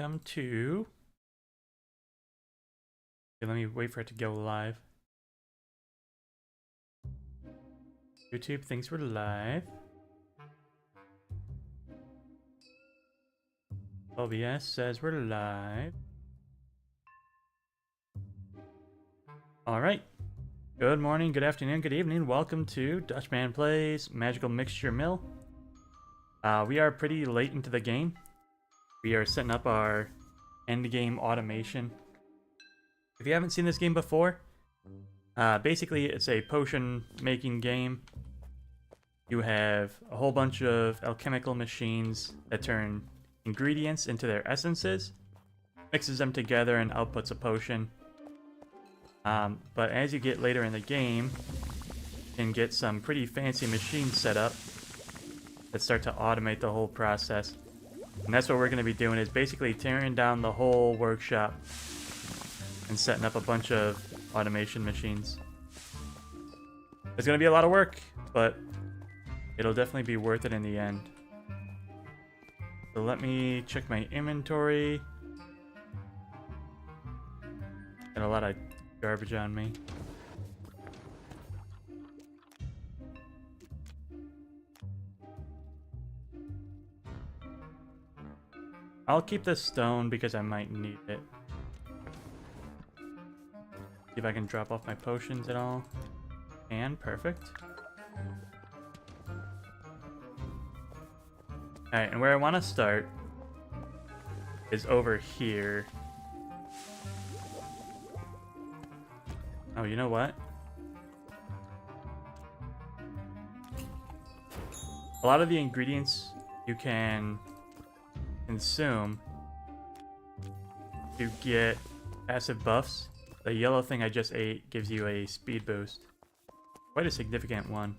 welcome to... Okay, let me wait for it to go live. YouTube thinks we're live. OBS says we're live. Alright. Good morning, good afternoon, good evening. Welcome to Dutchman Plays Magical Mixture Mill. We are pretty late into the game. We are setting up our endgame automation. If you haven't seen this game before, basically it's a potion making game. You have a whole bunch of alchemical machines that turn ingredients into their essences, mixes them together and outputs a potion. But as you get later in the game, you can get some pretty fancy machines set up that start to automate the whole process. And that's what we're going to be doing, is basically tearing down the whole workshop and setting up a bunch of automation machines. It's going to be a lot of work, but it'll definitely be worth it in the end. So let me check my inventory. Got a lot of garbage on me. I'll keep this stone because I might need it. See if I can drop off my potions at all. And perfect. Alright, and where I want to start is over here. Oh, you know what? A lot of the ingredients you can consume to get passive buffs. The yellow thing I just ate gives you a speed boost. Quite a significant one.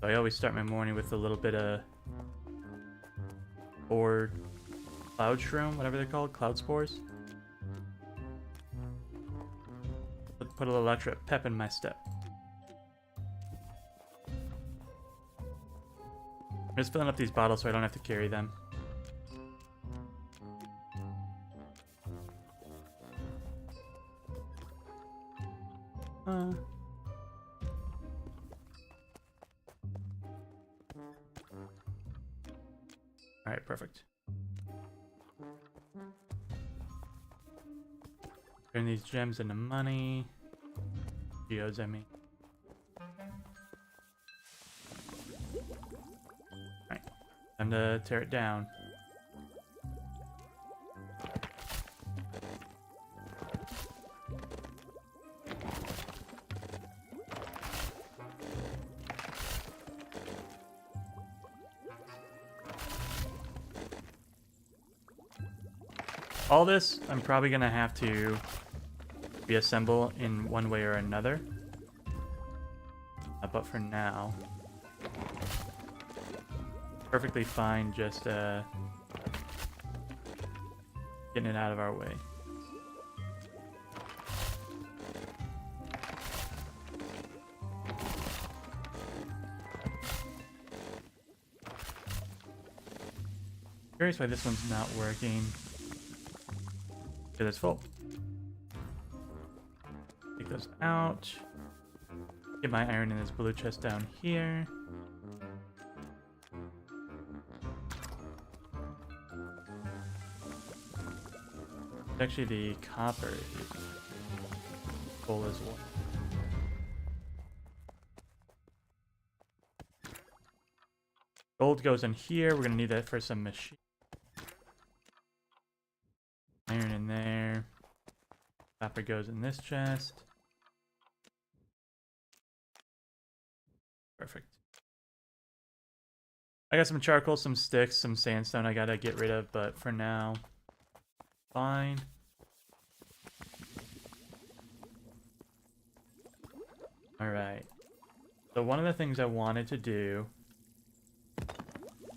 So I always start my morning with a little bit of or cloud shroom, whatever they're called, cloud spores. Put a little extra pep in my step. I'm just filling up these bottles so I don't have to carry them. Alright, perfect. Turn these gems into money. Geodes, I mean. Alright, time to tear it down. All this, I'm probably gonna have to reassemble in one way or another. But for now, perfectly fine just getting it out of our way. Curious why this one's not working. Because it's full. Take those out. Get my iron in this blue chest down here. Actually, the copper is full as well. Gold goes in here. We're gonna need that for some machine. Iron in there. Copper goes in this chest. Perfect. I got some charcoal, some sticks, some sandstone I gotta get rid of, but for now, fine. Alright. So one of the things I wanted to do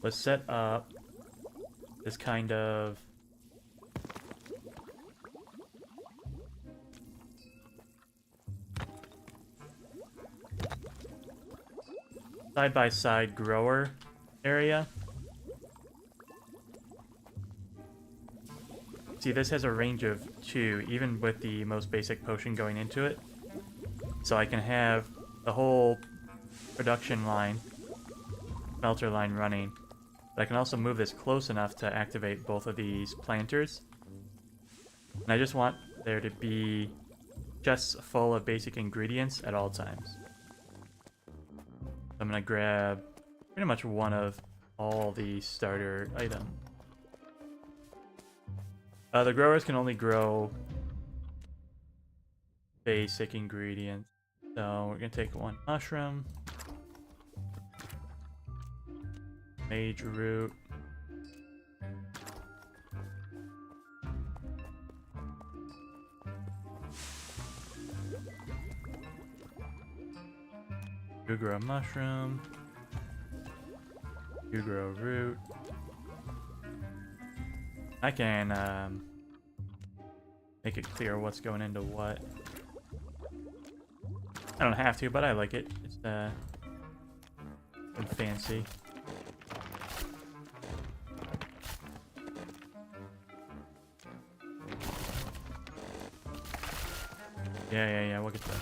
was set up this kind of side-by-side grower area. See, this has a range of 2, even with the most basic potion going into it. So I can have the whole production line, smelter line running. But I can also move this close enough to activate both of these planters. And I just want there to be chests full of basic ingredients at all times. I'm gonna grab pretty much one of all the starter items. The growers can only grow basic ingredients. So we're gonna take 1 mushroom, mage root, you grow mushroom, you grow root. I can make it clear what's going into what. I don't have to, but I like it. It's fancy. Yeah, we'll get that.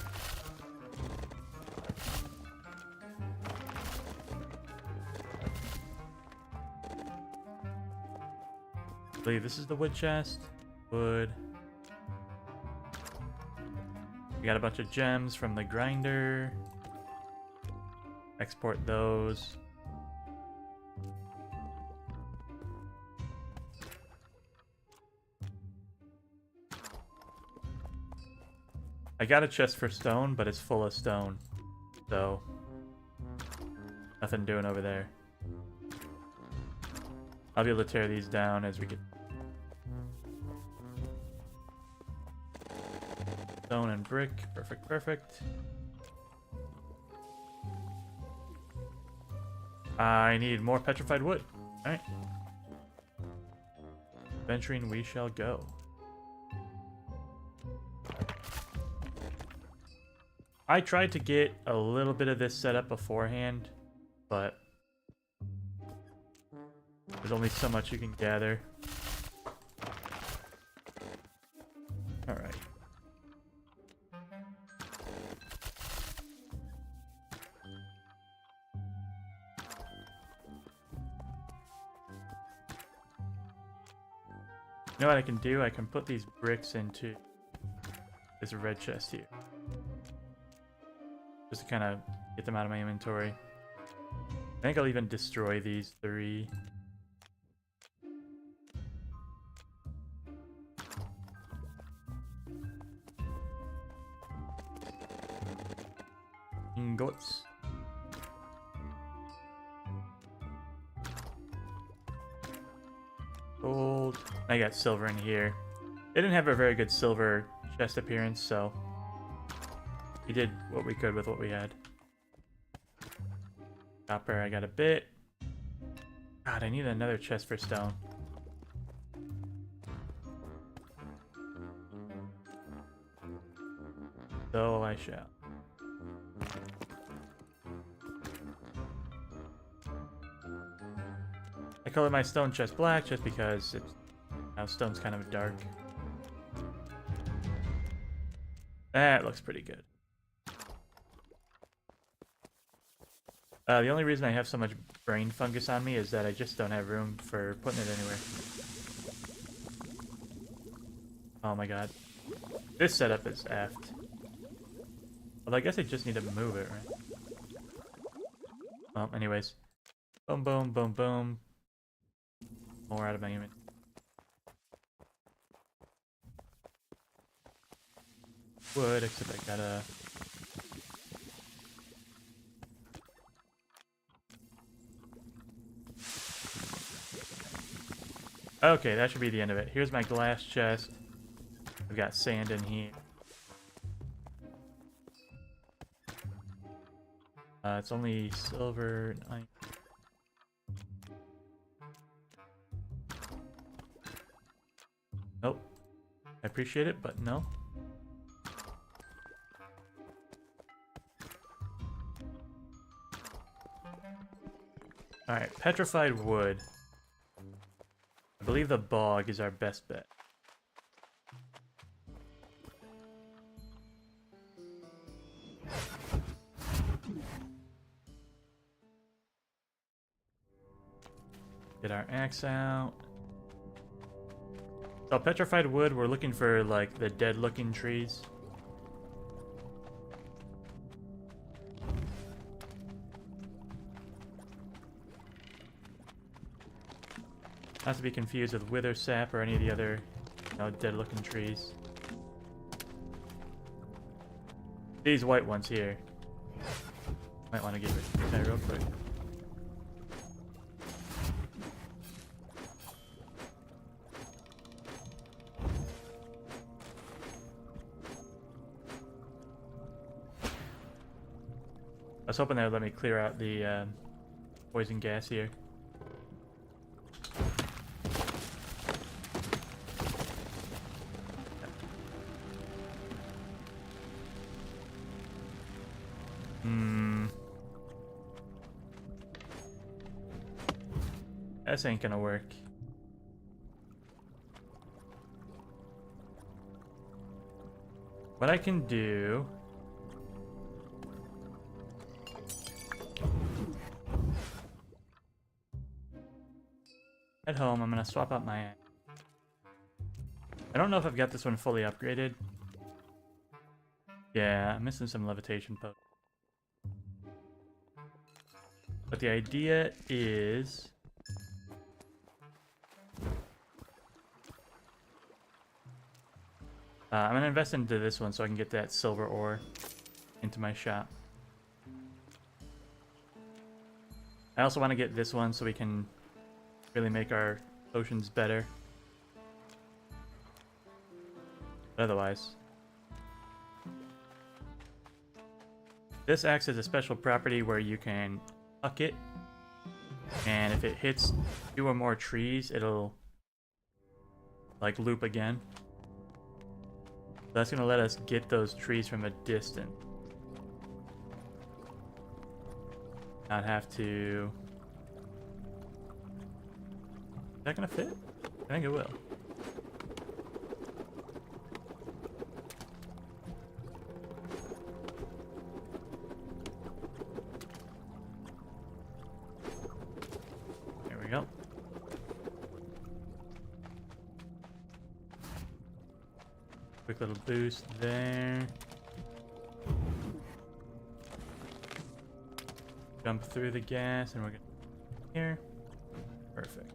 I believe this is the wood chest. Wood. We got a bunch of gems from the grinder. Export those. I got a chest for stone, but it's full of stone. So, nothing doing over there. I'll be able to tear these down as we get stone and brick. Perfect. I need more petrified wood. Alright. Venturing we shall go. I tried to get a little bit of this set up beforehand, but there's only so much you can gather. Alright. You know what I can do? I can put these bricks into this red chest here. Just to kind of get them out of my inventory. I think I'll even destroy these 3. Ingots. Gold. I got silver in here. They didn't have a very good silver chest appearance, so we did what we could with what we had. Copper, I got a bit. God, I need another chest for stone. So I shall. I colored my stone chest black just because it's, now stone's kind of dark. That looks pretty good. The only reason I have so much brain fungus on me is that I just don't have room for putting it anywhere. Oh my god. This setup is effed. Well, I guess I just need to move it, right? Well, anyways. Boom, boom, boom, boom. More out of my inventory. Wood, except I gotta... Okay, that should be the end of it. Here's my glass chest. I've got sand in here. It's only silver and iron. Nope. I appreciate it, but no. Alright, petrified wood. I believe the bog is our best bet. Get our axe out. So petrified wood, we're looking for like the dead looking trees. Not to be confused with wither sap or any of the other, dead looking trees. These white ones here. Might want to get rid of that real quick. I was hoping they would let me clear out the poison gas here. This ain't gonna work. What I can do... At home, I'm gonna swap out my... I don't know if I've got this one fully upgraded. Yeah, I'm missing some levitation posts. But the idea is... I'm gonna invest into this one so I can get that silver ore into my shop. I also want to get this one so we can really make our potions better. But otherwise, this axe has a special property where you can huck it, and if it hits 2 or more trees, it'll like loop again. That's gonna let us get those trees from a distance. Not have to... Is that gonna fit? I think it will. There we go. Quick little boost there. Jump through the gas and we're gonna here. Perfect.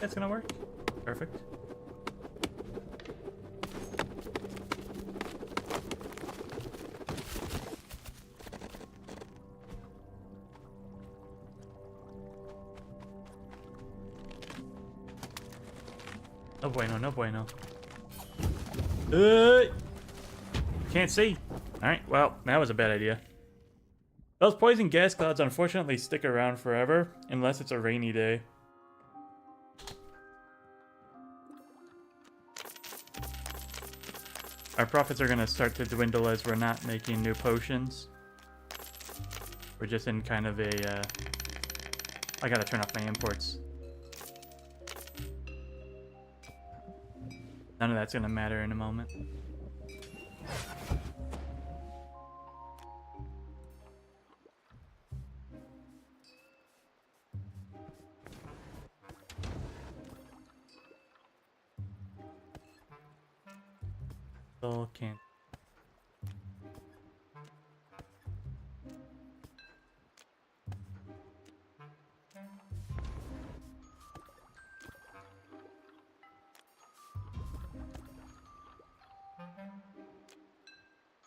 That's gonna work. Perfect. No bueno, no bueno. Can't see. Alright, well, that was a bad idea. Those poison gas clouds unfortunately stick around forever, unless it's a rainy day. Our profits are going to start to dwindle as we're not making new potions. We're just in kind of a... I gotta turn off my imports. None of that's going to matter in a moment. Still can't.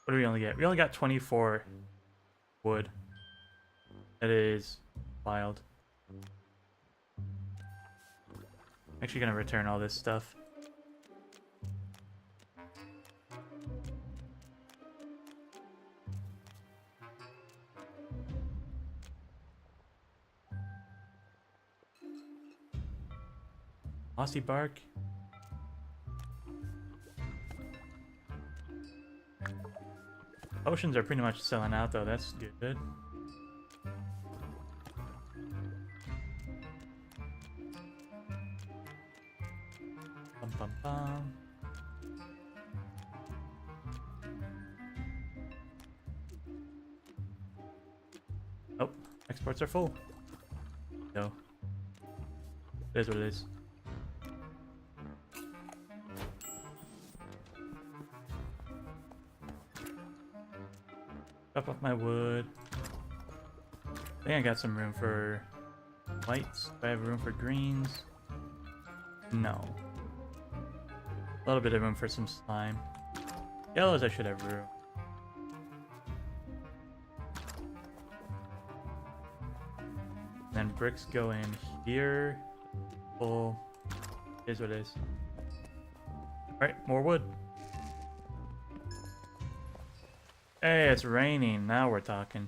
What do we only get? We only got 24 wood. That is wild. I'm actually gonna return all this stuff. Mossy bark. Potions are pretty much selling out though, that's good. Bum, bum. Exports are full. So, it is what it is. Chop off my wood. I think I got some room for whites. Do I have room for greens? No. A little bit of room for some slime. Yellows I should have room. Then bricks go in here. Full. Is what it is. Alright, more wood. Hey, it's raining. Now we're talking.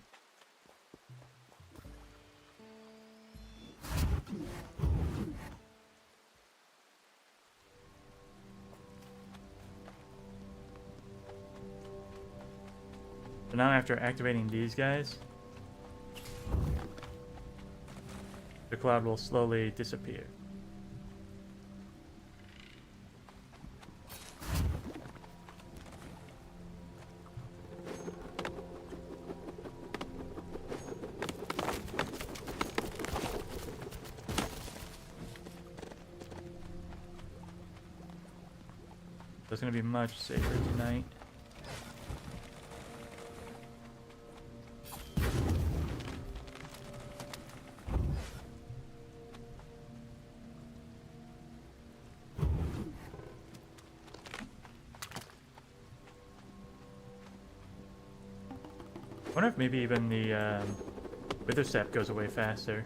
So now after activating these guys, the cloud will slowly disappear. So it's going to be much safer tonight. I wonder if maybe even the wither sap goes away faster.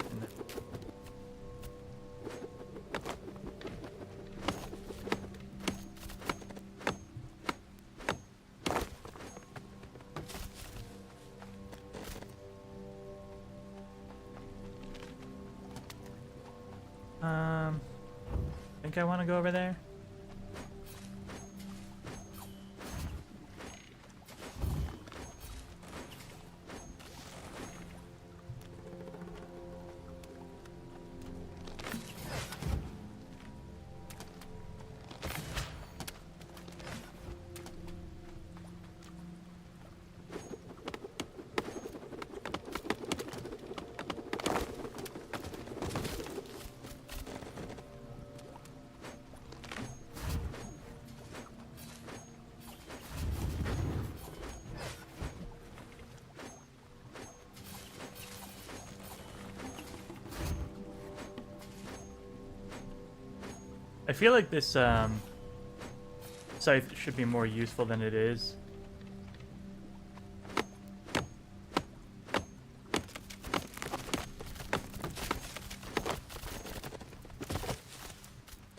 Think I want to go over there? I feel like this scythe should be more useful than it is.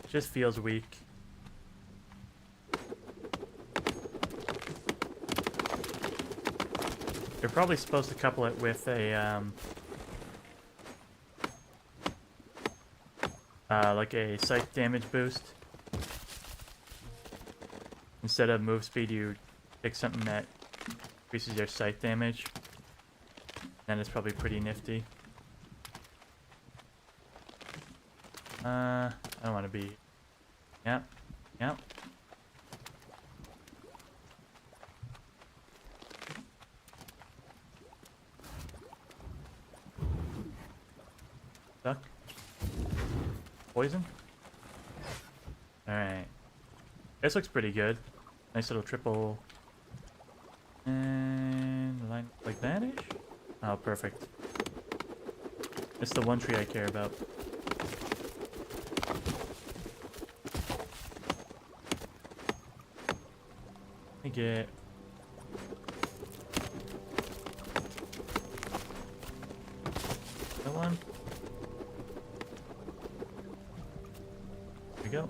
It just feels weak. You're probably supposed to couple it with a like a scythe damage boost. Instead of move speed, you pick something that increases your scythe damage. And it's probably pretty nifty. I don't want to be... Yep. Yep. Stuck. Poison? Alright. This looks pretty good. Nice little triple. And line like that-ish? Oh, perfect. It's the one tree I care about. Let me get... that one. There we go.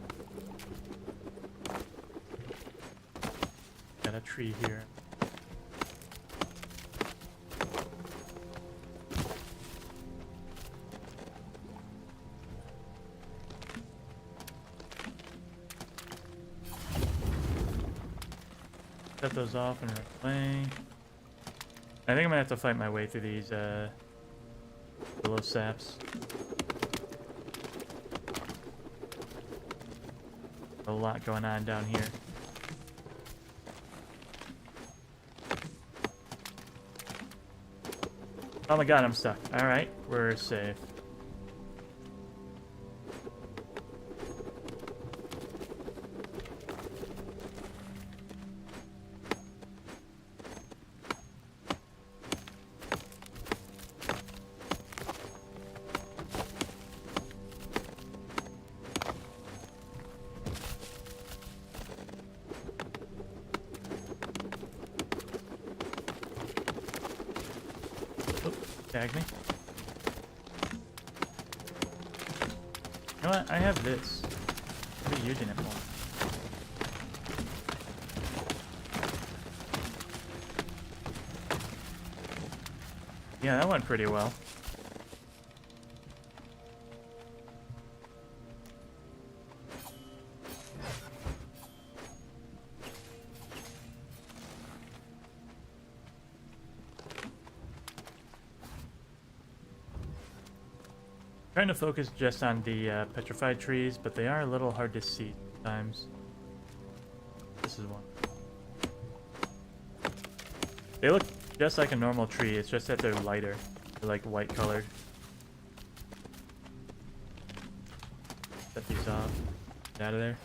Got a tree here. Set those off and run away. I think I'm gonna have to fight my way through these willow saps. A lot going on down here. Oh my god, I'm stuck. Alright, we're safe. Tag me. You know what? I have this. What are you using it for? Yeah, that went pretty well. Trying to focus just on the petrified trees, but they are a little hard to see sometimes. This is one. They look just like a normal tree, it's just that they're lighter. They're like white colored. Set these off. Get out of there.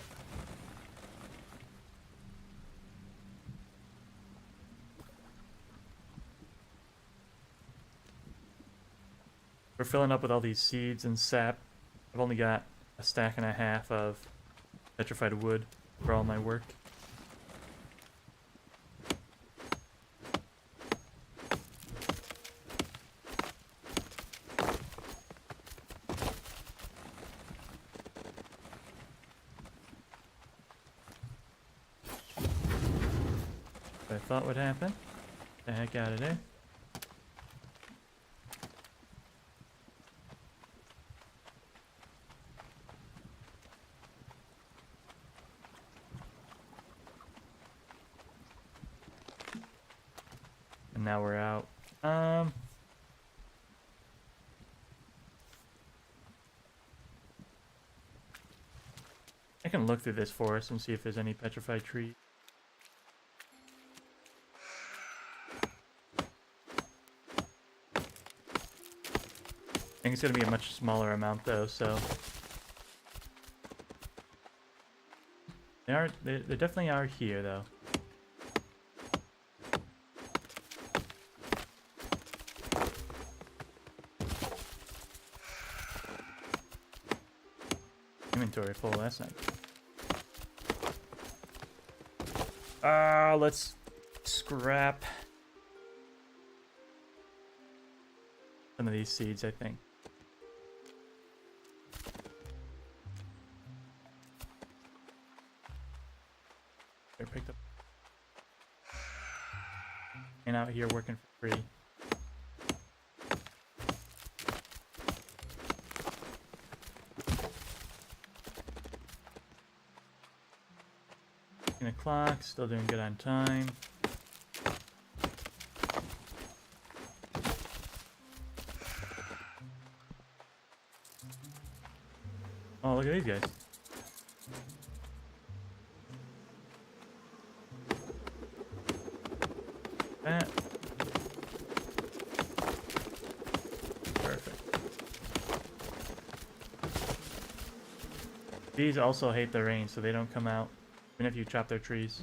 We're filling up with all these seeds and sap. I've only got a stack and a half of petrified wood for all my work. What I thought would happen. Get the heck out of there. And now we're out. I can look through this forest and see if there's any petrified trees. I think it's gonna be a much smaller amount though, so they definitely are here though. Inventory full, that's not good. Let's scrap some of these seeds, I think. They're picked up. And out here working for free. O'clock, still doing good on time. Oh, look at these guys. That. Perfect. These also hate the rain, so they don't come out. Even if you chop their trees.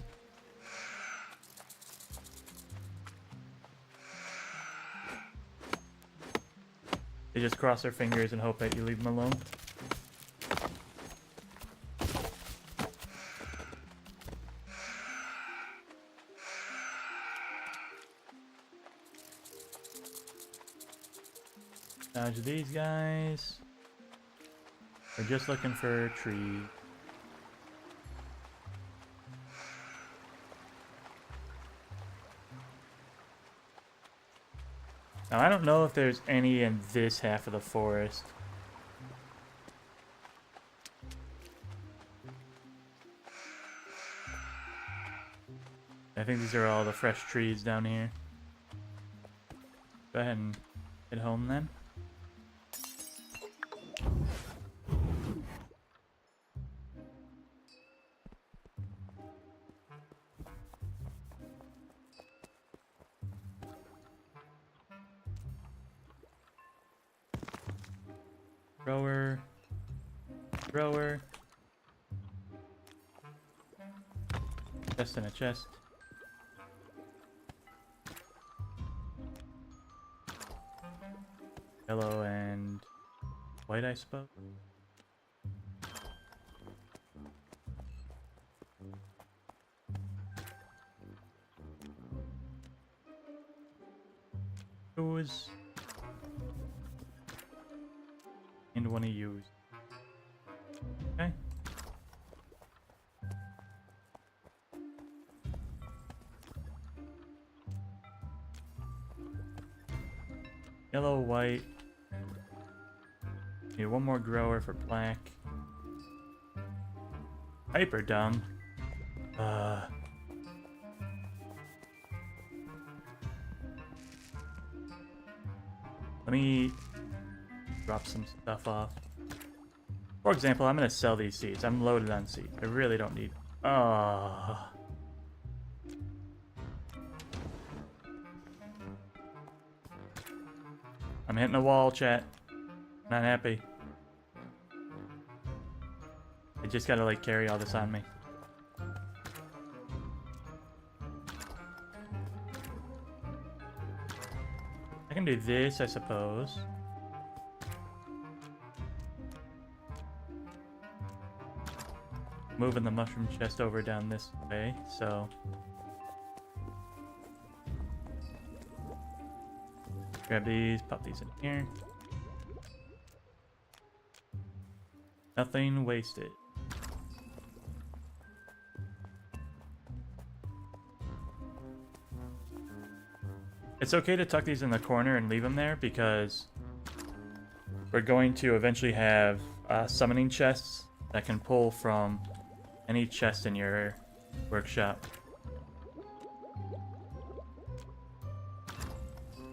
They just cross their fingers and hope that you leave them alone. Dodge these guys. We're just looking for trees. Now, I don't know if there's any in this half of the forest. I think these are all the fresh trees down here. Go ahead and head home then. Thrower. Thrower. Chest in a chest. Yellow and white, I suppose. Those. And one of use. Okay. Yellow, white. Need one more grower for black. Hyper dung. Let me drop some stuff off. For example, I'm gonna sell these seeds. I'm loaded on seeds. I really don't need. I'm hitting a wall, chat. Not happy. I just gotta like carry all this on me. I can do this, I suppose. Moving the mushroom chest over down this way, so. Grab these, pop these in here. Nothing wasted. It's okay to tuck these in the corner and leave them there because we're going to eventually have summoning chests that can pull from any chest in your workshop.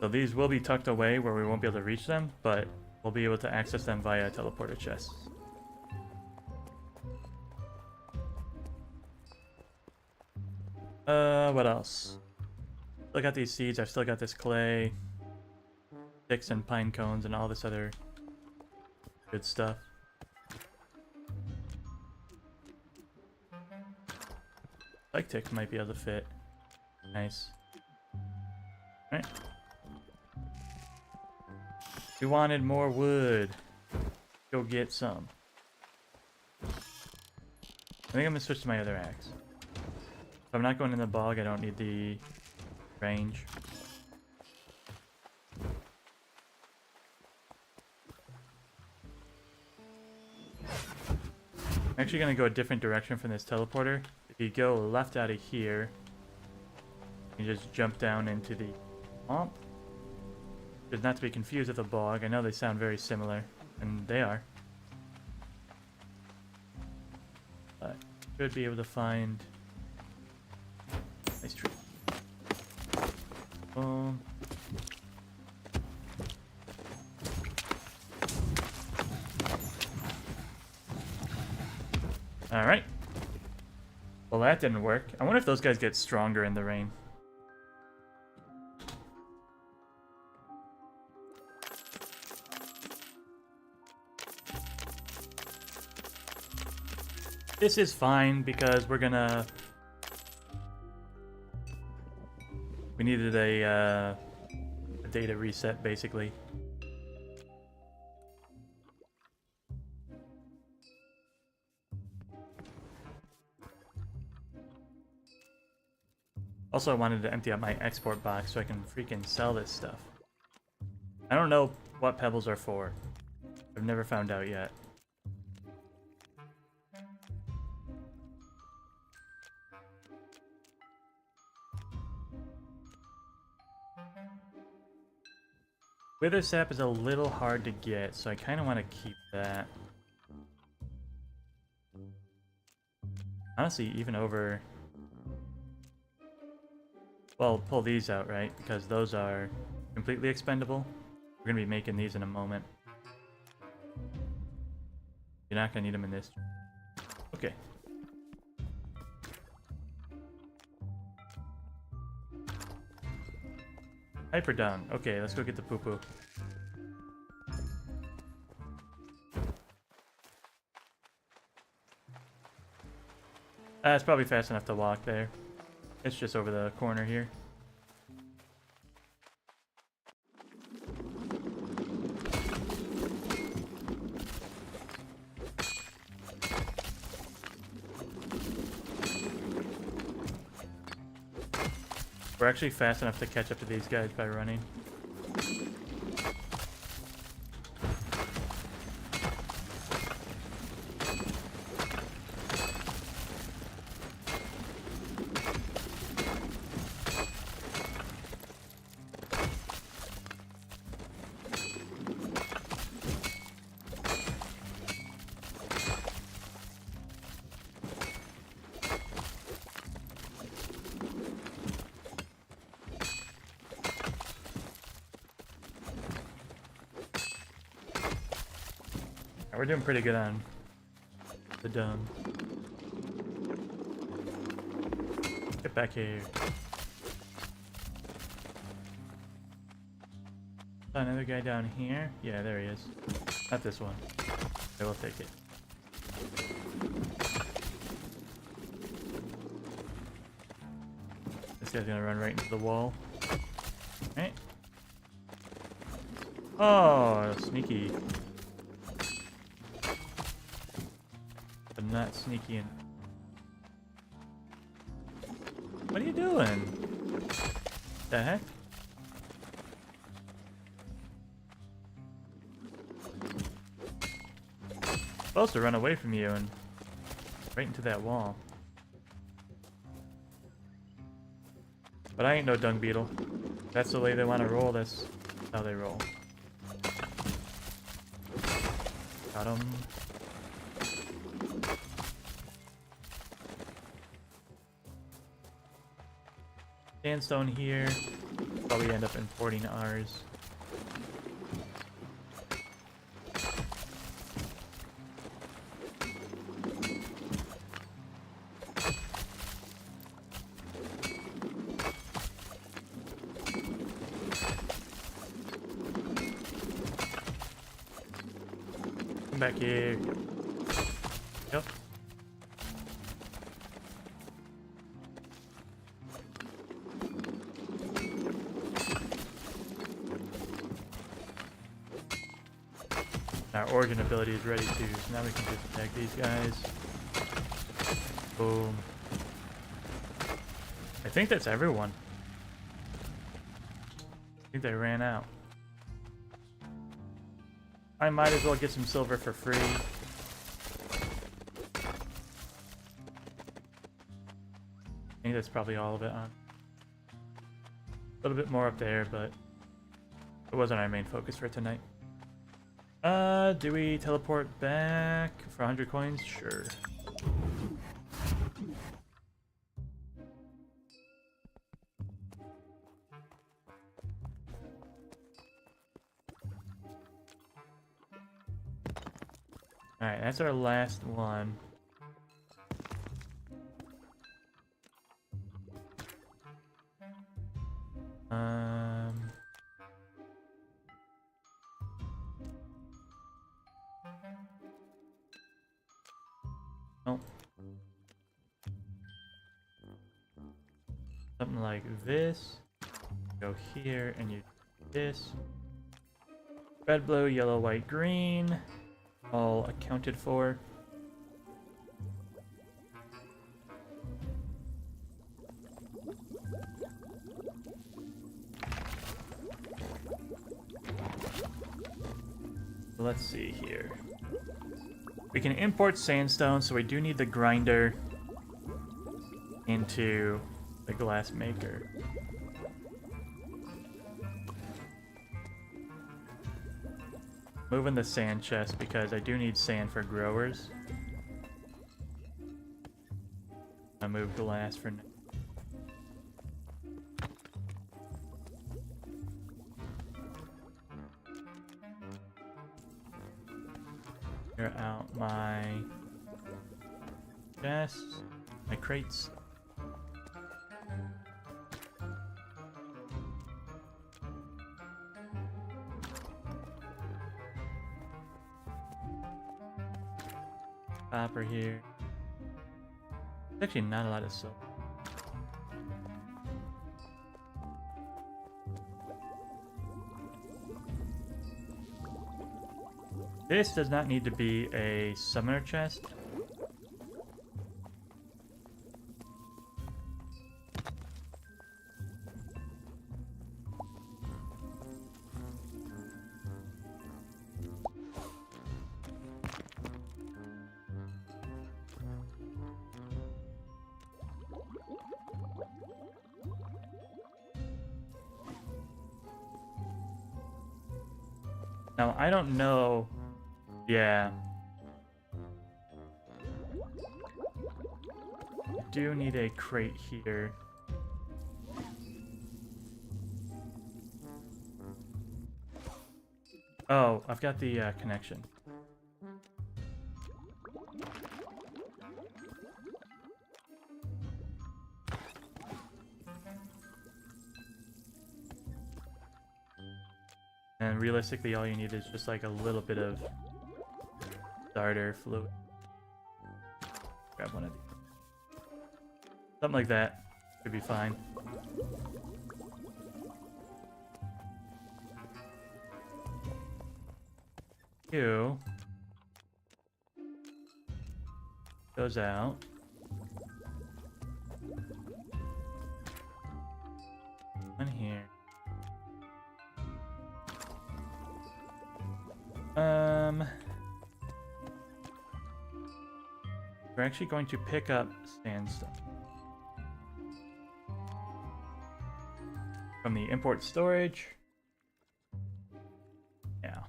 So these will be tucked away where we won't be able to reach them, but we'll be able to access them via teleporter chests. What else? Still got these seeds, I've still got this clay, sticks and pine cones and all this other good stuff. Like ticks might be able to fit. Nice. Alright. We wanted more wood. Go get some. I think I'm gonna switch to my other axe. If I'm not going in the bog, I don't need the range. I'm actually gonna go a different direction from this teleporter. If you go left out of here, you just jump down into the swamp. Just not to be confused with the bog. I know they sound very similar, and they are. But should be able to find nice tree. Boom. Alright. Well, that didn't work. I wonder if those guys get stronger in the rain. This is fine because we're gonna... We needed a data reset, basically. Also, I wanted to empty out my export box so I can freaking sell this stuff. I don't know what pebbles are for. I've never found out yet. Wither sap is a little hard to get, so I kind of want to keep that. Honestly, even over... Well, pull these out, right? Because those are completely expendable. We're going to be making these in a moment. You're not going to need them in this. Okay. Hyper dung. Okay, let's go get the poo-poo. It's probably fast enough to walk there. It's just over the corner here. We're actually fast enough to catch up to these guys by running. We're doing pretty good on the dome. Get back here. Another guy down here. Yeah, there he is. Not this one. I will take it. This guy's gonna run right into the wall. Right? Oh, sneaky. I'm not sneaky in. What are you doing? The heck? Supposed to run away from you and right into that wall. But I ain't no dung beetle. That's the way they want to roll this. That's how they roll. Got him. Sandstone here. Probably end up importing ours. Come back here. Yep. Our origin ability is ready too, so now we can just attack these guys. Boom. I think that's everyone. I think they ran out. I might as well get some silver for free. I think that's probably all of it on. A little bit more up there, but it wasn't our main focus for tonight. Do we teleport back for 100 coins? Sure. Alright, that's our last one. Oh. Something like this. Go here and you do this. Red, blue, yellow, white, green. All accounted for. Let's see here. We can import sandstone, so we do need the grinder into the glass maker. Moving the sand chest because I do need sand for growers. I move glass for now. Clear out my chests, my crates. Copper here. Actually, not a lot of silver. This does not need to be a summoner chest. Now, I don't know. Yeah. I do need a crate here. Oh, I've got the connection. And realistically, all you need is just like a little bit of starter fluid. Grab one of these. Something like that should be fine. You goes out. One here. We're actually going to pick up sandstone from the import storage. Yeah.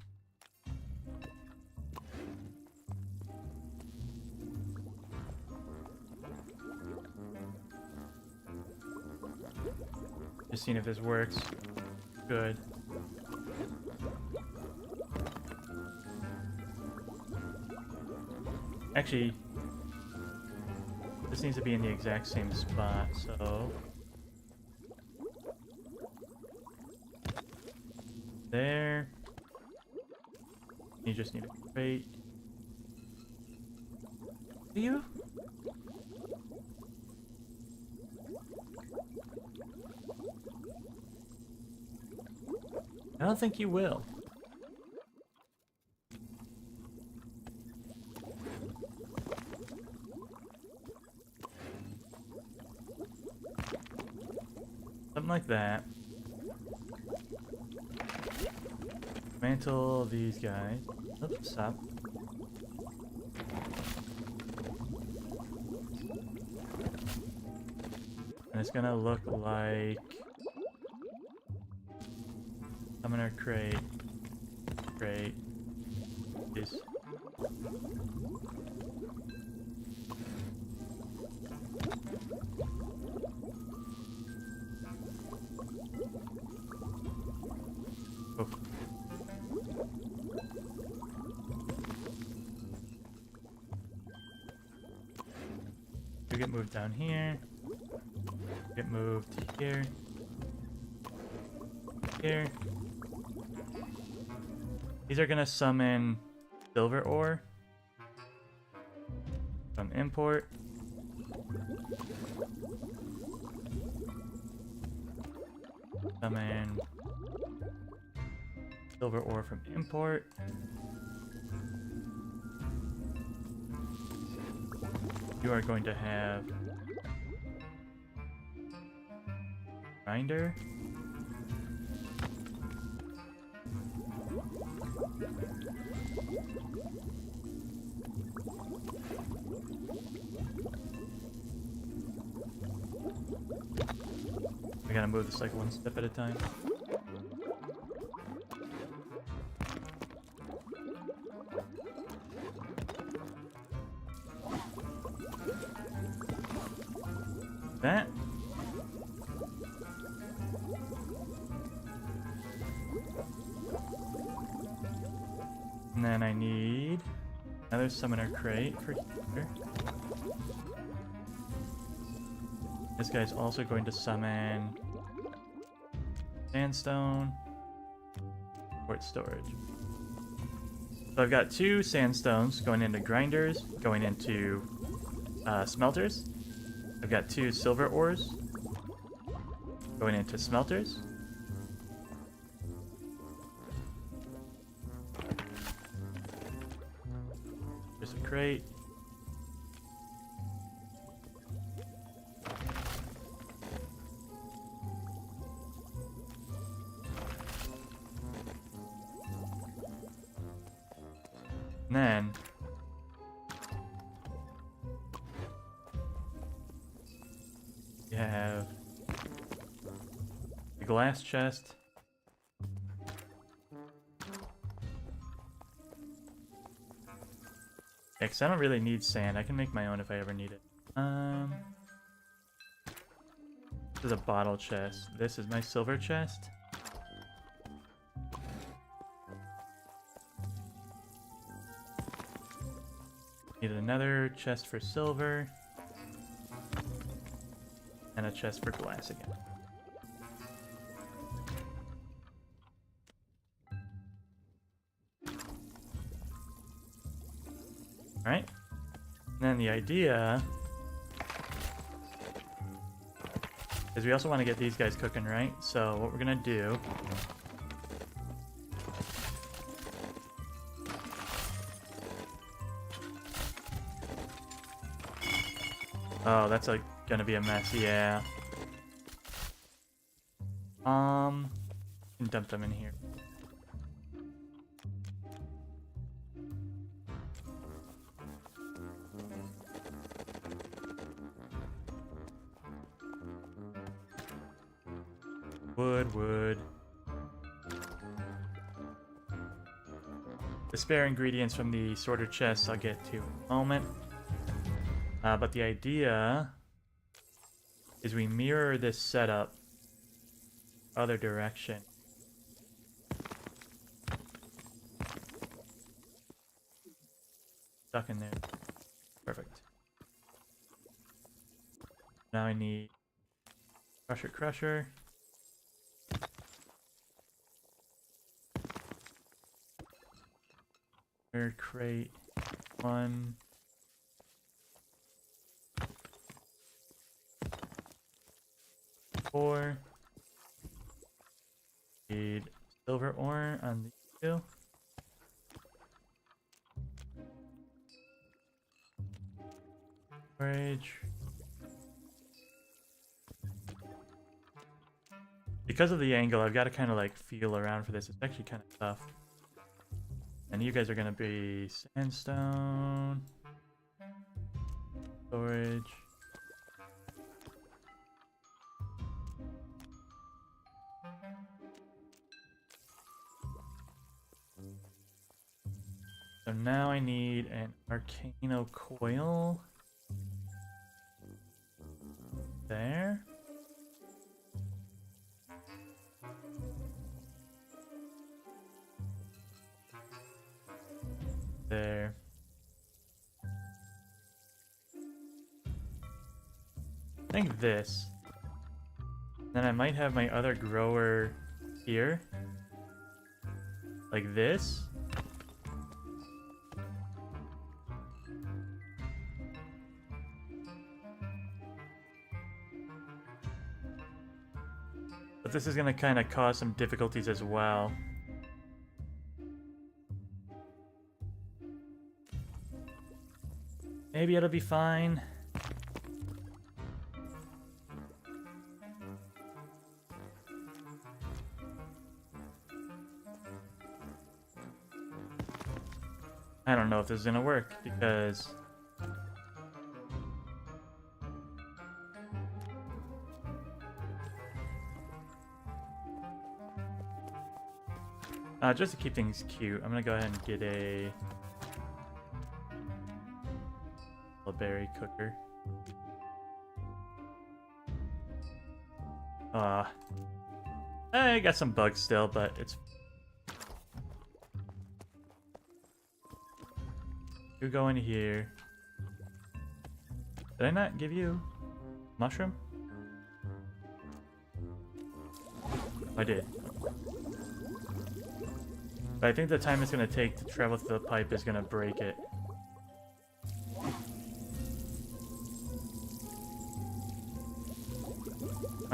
Just seeing if this works. Good. Actually, this needs to be in the exact same spot, so... There. You just need a crate. Do you? I don't think you will. Something like that. Mantle these guys. Oops, stop. And it's gonna look like summoner crate. Crate. This. Oh. You get moved down here. Get moved to here. Here. These are gonna summon silver ore from import. Summon silver ore from import. You are going to have grinder. We gotta move this like one step at a time. That. And then I need another summoner crate for here. This guy's also going to summon sandstone, port storage. So I've got 2 sandstones going into grinders, going into smelters. I've got 2 silver ores going into smelters. There's a crate. And then you have the glass chest. Yeah, 'cause I don't really need sand. I can make my own if I ever need it. This is a bottle chest. This is my silver chest. Need another chest for silver. And a chest for glass again. Alright. And then the idea is we also want to get these guys cooking, right? So what we're gonna do oh, that's like gonna be a mess, yeah. Can dump them in here. Wood. The spare ingredients from the sorter chest I'll get to in a moment. But the idea is we mirror this setup other direction. Stuck in there. Perfect. Now I need crusher. Third crate. 1. Four. Need silver ore on these 2. Storage. Because of the angle, I've got to kind of like feel around for this. It's actually kind of tough. And you guys are going to be sandstone. Storage. So now I need an Arcano coil. There. There. I think this. Then I might have my other grower here. Like this. But this is going to kind of cause some difficulties as well. Maybe it'll be fine. I don't know if this is going to work because just to keep things cute, I'm gonna go ahead and get a berry cooker. I got some bugs still, but it's you go in here. Did I not give you mushroom? I did. But I think the time it's going to take to travel through the pipe is going to break it.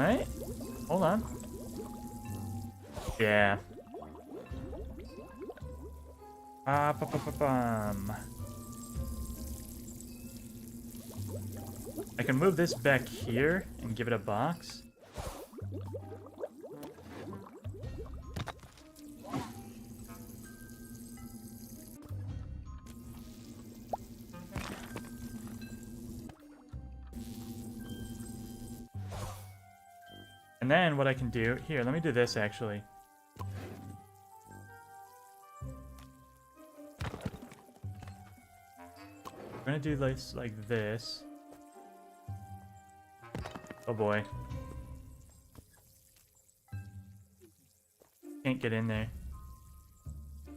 Alright, hold on. Yeah. Bum. I can move this back here and give it a box. And then what I can do, here, let me do this actually. I'm gonna do this like this. Oh boy. Can't get in there.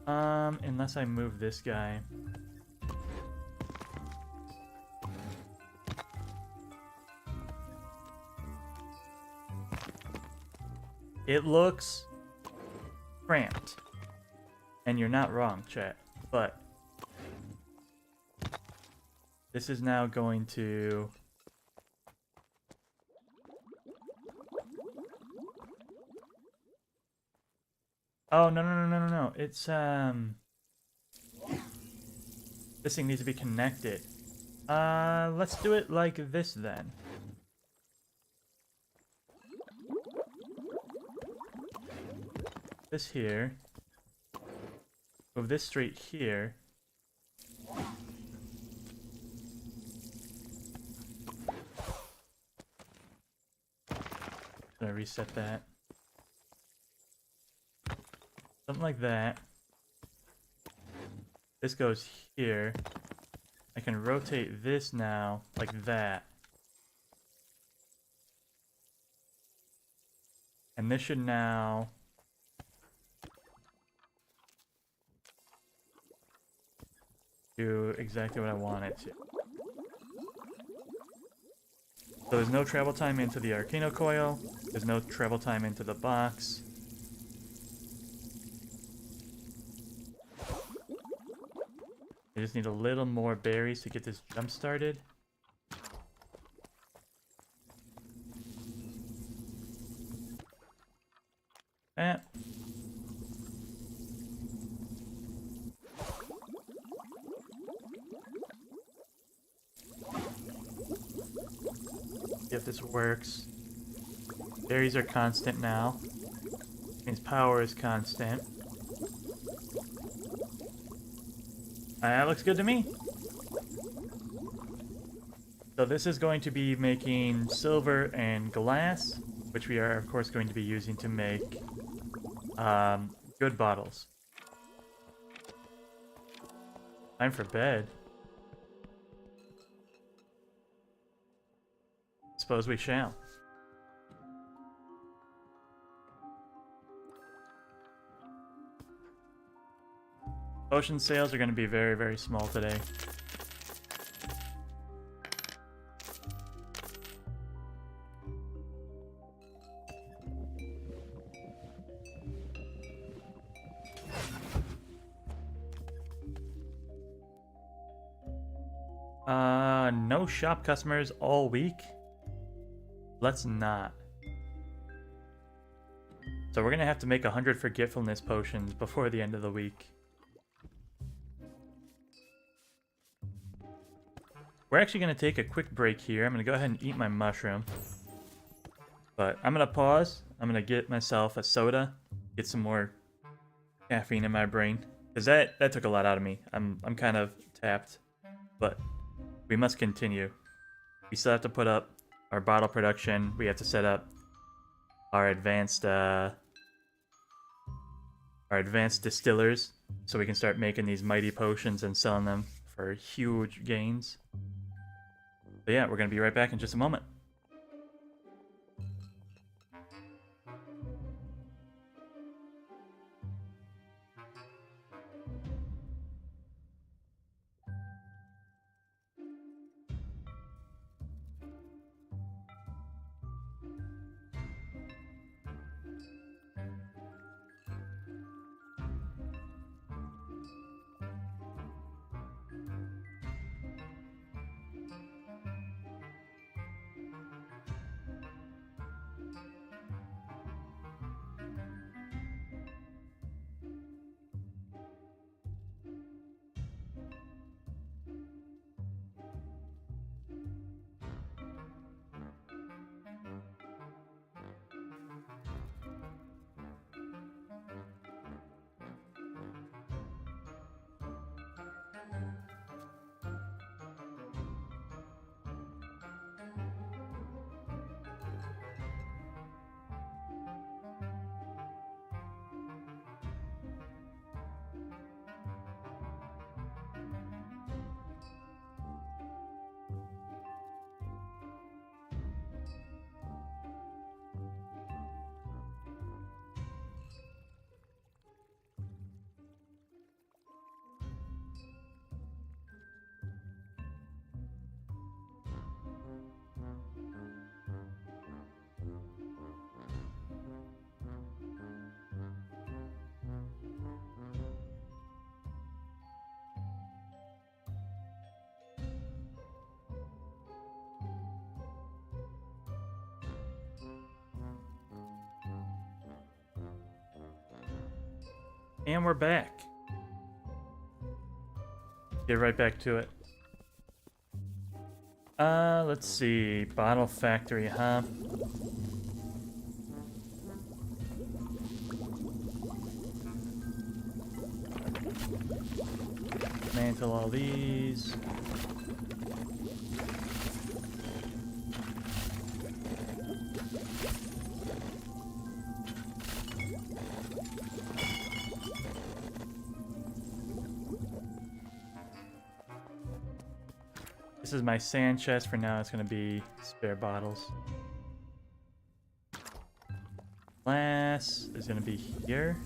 Unless I move this guy. It looks cramped. And you're not wrong, chat. But this is now going to... Oh, no. It's, this thing needs to be connected. Let's do it like this then. This here. Move this straight here. Gonna reset that. Something like that. This goes here. I can rotate this now, like that. And this should now... do exactly what I want it to. So there's no travel time into the Arcano Coil. There's no travel time into the box. I just need a little more berries to get this jump started. See if this works. Berries are constant now. Means power is constant. That looks good to me. So this is going to be making silver and glass, which we are of course going to be using to make good bottles. Time for bed. Suppose we shall. Potion sales are going to be very, very small today. No shop customers all week. Let's not. So we're gonna have to make 100 forgetfulness potions before the end of the week. We're actually gonna take a quick break here. I'm gonna go ahead and eat my mushroom. But I'm gonna pause. I'm gonna get myself a soda, get some more caffeine in my brain. Cause that took a lot out of me. I'm kind of tapped. But we must continue. We still have to put up our bottle production. We have to set up our advanced distillers so we can start making these mighty potions and selling them for huge gains. But yeah, we're gonna be right back in just a moment. And we're back. Get right back to it. Let's see. Bottle factory, huh? Mantle all these. This is my sand chest for now. It's going to be spare bottles. Glass is going to be here.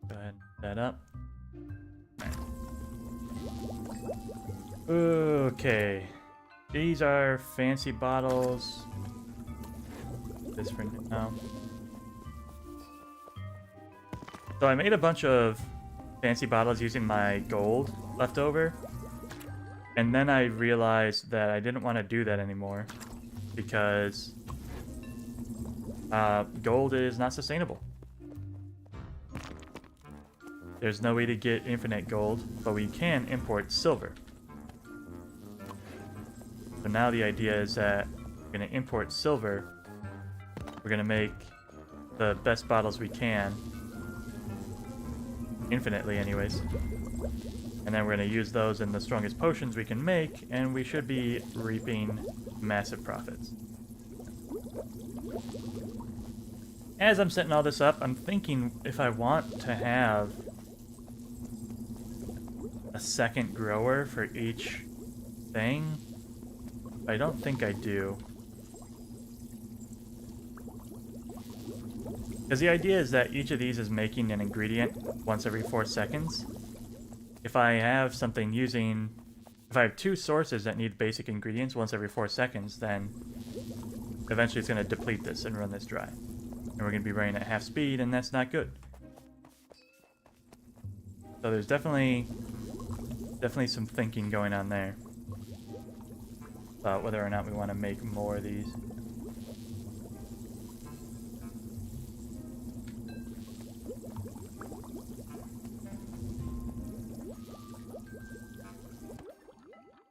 Go ahead and put that up. Okay. These are fancy bottles. This for now. So I made a bunch of fancy bottles using my gold left over. And then I realized that I didn't want to do that anymore because gold is not sustainable. There's no way to get infinite gold, but we can import silver. So now the idea is that we're going to import silver. We're going to make the best bottles we can, infinitely anyways. And then we're going to use those in the strongest potions we can make, and we should be reaping massive profits. As I'm setting all this up, I'm thinking if I want to have a second grower for each thing. I don't think I do. Because the idea is that each of these is making an ingredient once every 4 seconds. If I have something using... If I have 2 sources that need basic ingredients once every 4 seconds, then eventually it's going to deplete this and run this dry. And we're going to be running at half speed, and that's not good. So there's definitely some thinking going on there about whether or not we want to make more of these.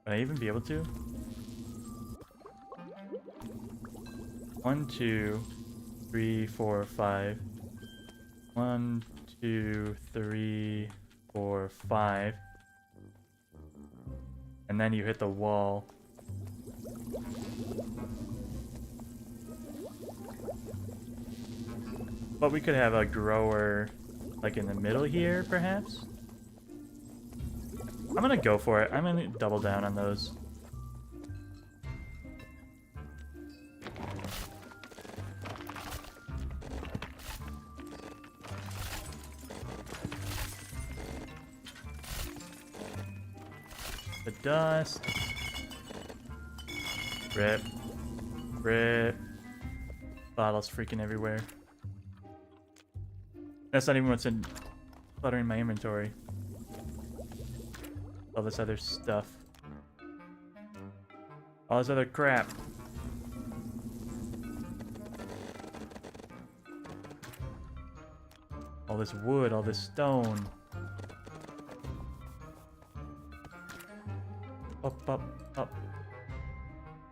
Would I even be able to? 1, 2, 3, 4, 5. 1, 2, 3, 4, 5. And then you hit the wall. But we could have a grower like in the middle here, perhaps? I'm gonna go for it. I'm gonna double down on those. The dust. Rip. Rip. Bottles freaking everywhere. That's not even what's in cluttering my inventory. All this other stuff. All this other crap. All this wood, all this stone. Up, up, up.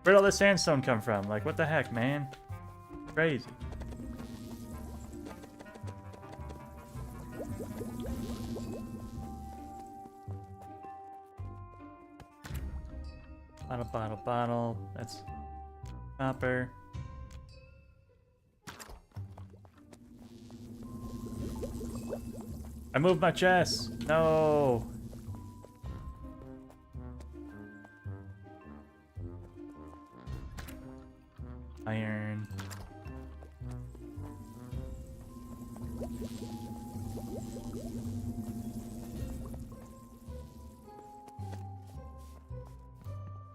Where'd all this sandstone come from? Like, what the heck, man? Crazy. Bottle, bottle, bottle. That's copper. I moved my chest. No. Iron.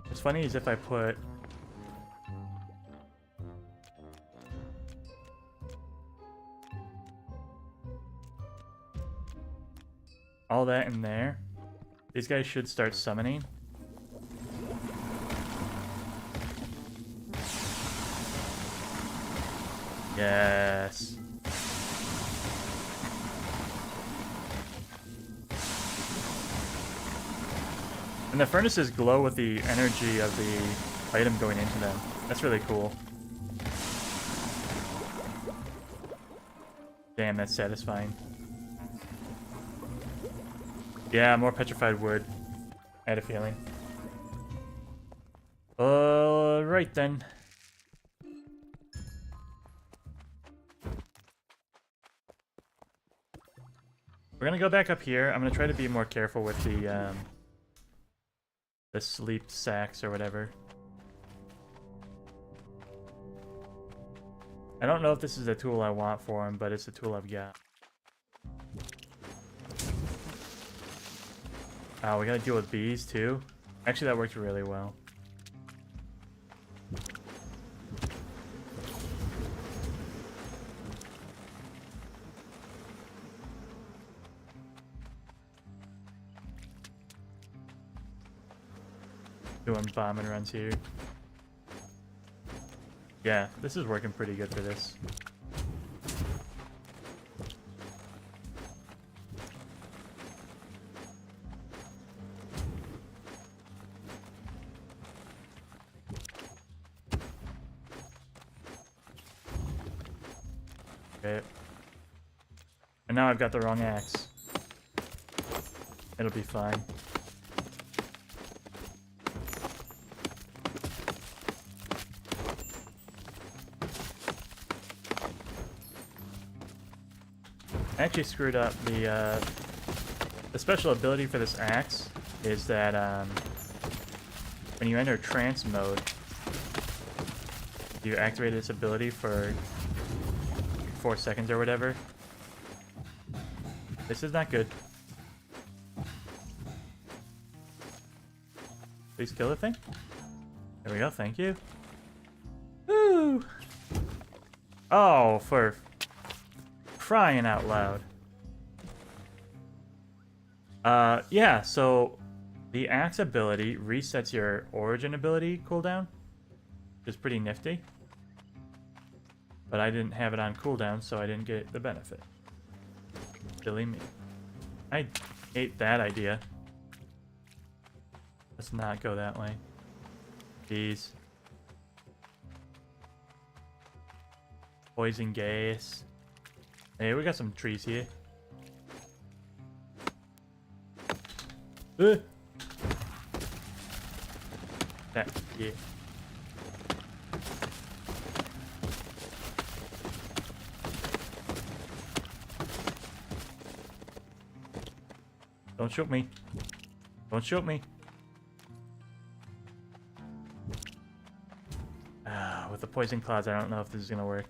What's funny is if I put all that in there, these guys should start summoning. Yes. And the furnaces glow with the energy of the item going into them. That's really cool. Damn, that's satisfying. Yeah, more petrified wood. I had a feeling. Right then. We're gonna go back up here. I'm gonna try to be more careful with the sleep sacks or whatever. I don't know if this is the tool I want for him, but it's the tool I've got. Oh, we gotta deal with bees too? Actually, that worked really well. Doing bombing runs here. Yeah, this is working pretty good for this. Okay. And now I've got the wrong axe. It'll be fine. I actually screwed up. The special ability for this axe is that when you enter trance mode, you activate this ability for 4 seconds or whatever. This is not good. Please kill the thing. There we go, thank you. Woo! Oh, for crying out loud. Yeah, so the axe ability resets your origin ability cooldown, which is pretty nifty. But I didn't have it on cooldown, so I didn't get the benefit. Silly me. I hate that idea. Let's not go that way. Jeez. Poison gas. Hey, we got some trees here. That, yeah. Don't shoot me. Don't shoot me. With the poison clouds, I don't know if this is gonna work.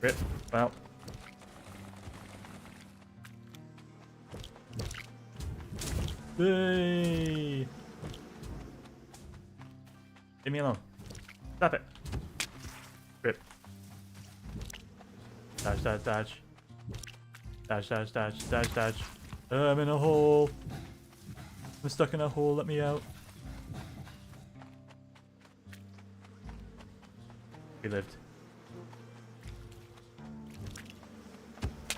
Rip. Well. Hey. Leave me alone. Stop it. Rip. Dodge, dodge, dodge. Dodge, dodge, dodge, dodge, dodge. I'm in a hole. I'm stuck in a hole. Let me out. He lived.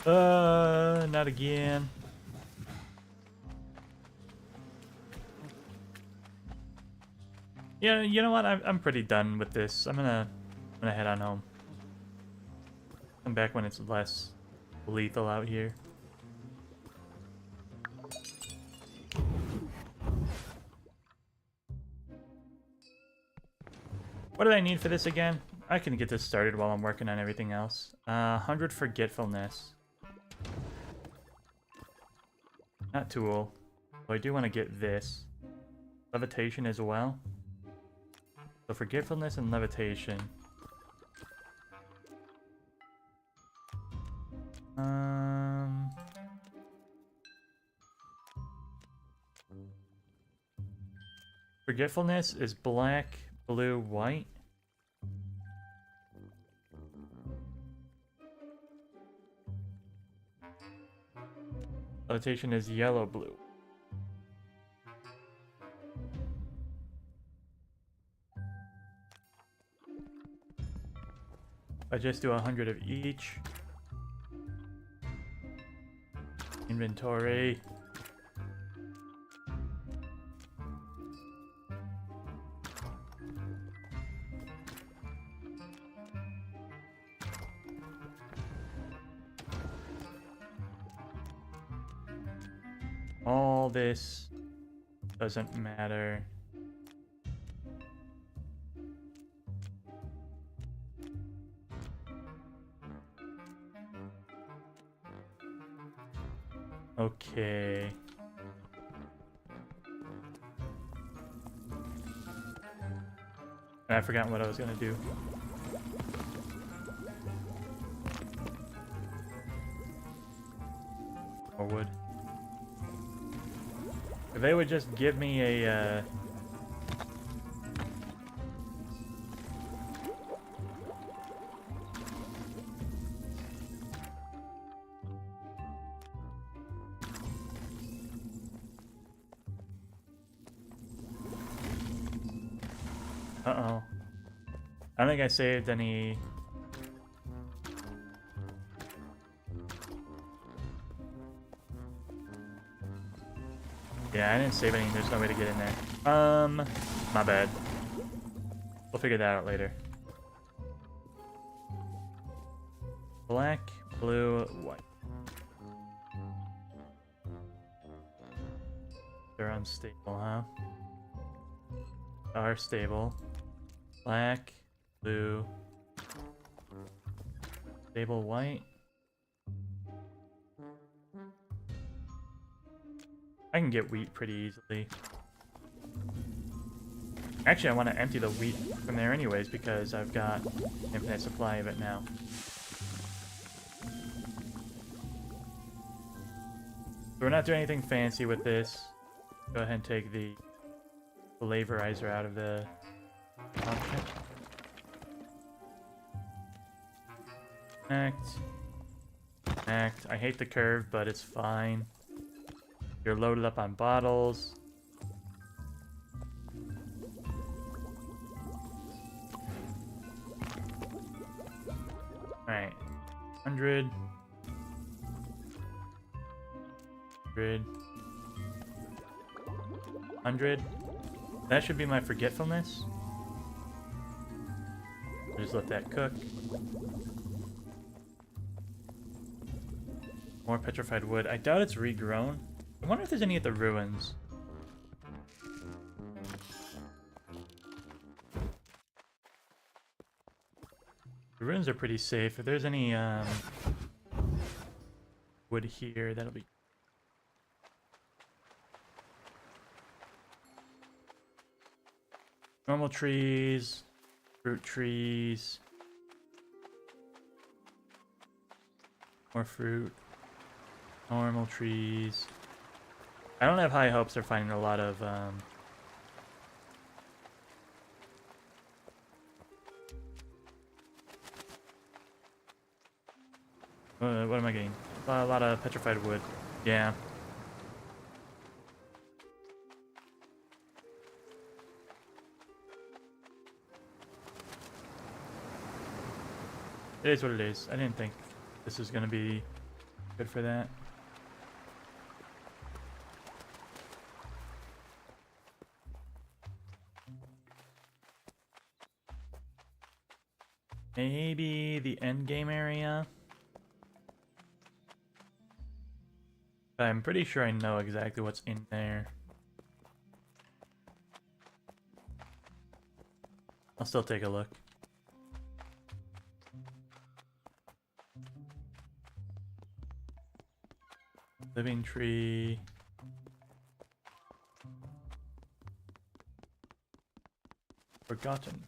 Not again. Yeah, you know what? I'm pretty done with this. I'm gonna head on home. Come back when it's less lethal out here. What do I need for this again? I can get this started while I'm working on everything else. 100 forgetfulness. Not tool. So I do want to get this. Levitation as well. So forgetfulness and levitation. Forgetfulness is black, blue, white. Levitation is yellow, blue. I just do 100 of each. Inventory. all this doesn't matter. Okay. I've forgotten what I was gonna do. Or would. If they would just give me a, Uh-oh. I don't think I saved any... Yeah, I didn't save any. There's no way to get in there. My bad. We'll figure that out later. Black, blue, white. They're unstable, huh? Are stable. Black, blue, stable, white. I can get wheat pretty easily. Actually, I want to empty the wheat from there anyways because I've got infinite supply of it now. So we're not doing anything fancy with this. Go ahead and take the vaporizer out of the option. Act. I hate the curve, but it's fine. You're loaded up on bottles. Alright. 100. 100. That should be my forgetfulness. Just let that cook. More petrified wood. I doubt it's regrown. I wonder if there's any at the ruins. The ruins are pretty safe. If there's any wood here, that'll be... Normal trees, fruit trees, more fruit, normal trees. I don't have high hopes for finding a lot of what am I getting? A lot of petrified wood. Yeah. It is what it is. I didn't think this was gonna be good for that. Maybe the end game area. I'm pretty sure I know exactly what's in there. I'll still take a look. Living tree. Forgotten.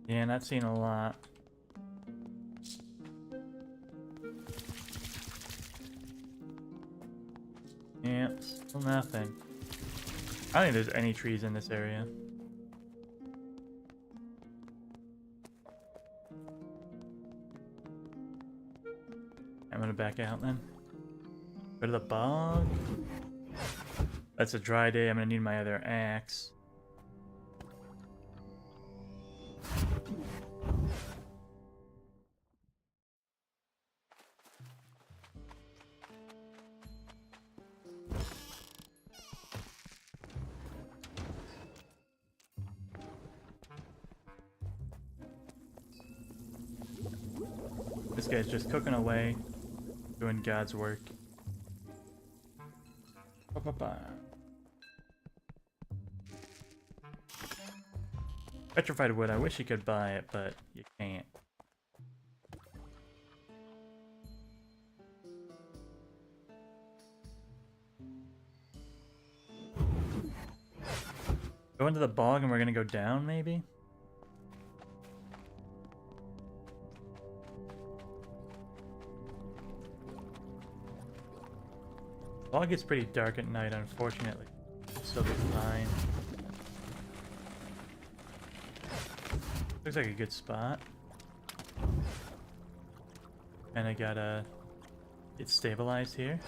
Yeah, not seeing a lot. Yeah, still nothing. I don't think there's any trees in this area. I'm gonna back out then. Go to the bog. That's a dry day. I'm gonna need my other axe. This guy's just cooking away, doing God's work. Ba-ba-ba. Petrified wood, I wish you could buy it, but you can't. Go into the bog and we're gonna go down, maybe? Bog gets pretty dark at night, unfortunately. Still be fine. Looks like a good spot. And I gotta get stabilized here.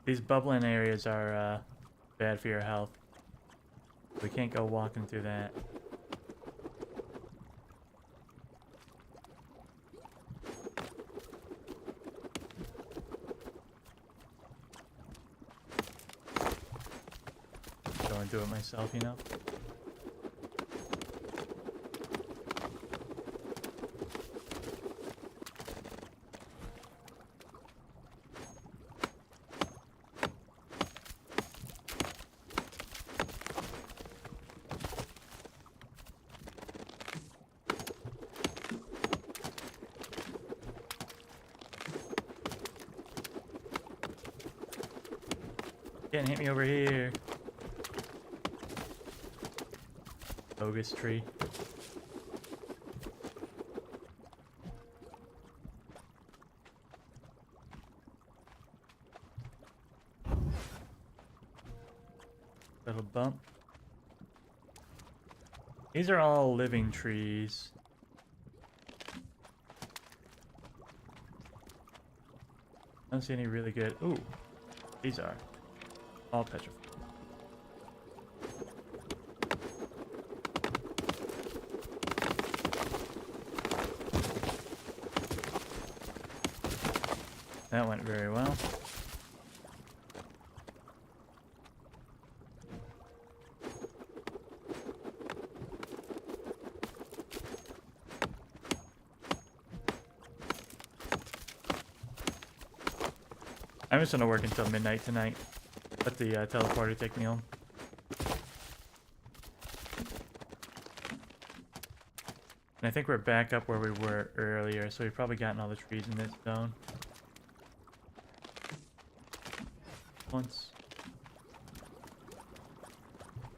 These bubbling areas are bad for your health. We can't go walking through that. Go and do it myself, you know? Can't hit me over here. Bogus tree. Little bump. These are all living trees. I don't see any really good. Ooh, these are all petrified. That went very well. I'm just gonna work until midnight tonight. Let the teleporter take me home. And I think we're back up where we were earlier, so we've probably gotten all the trees in this zone. Once.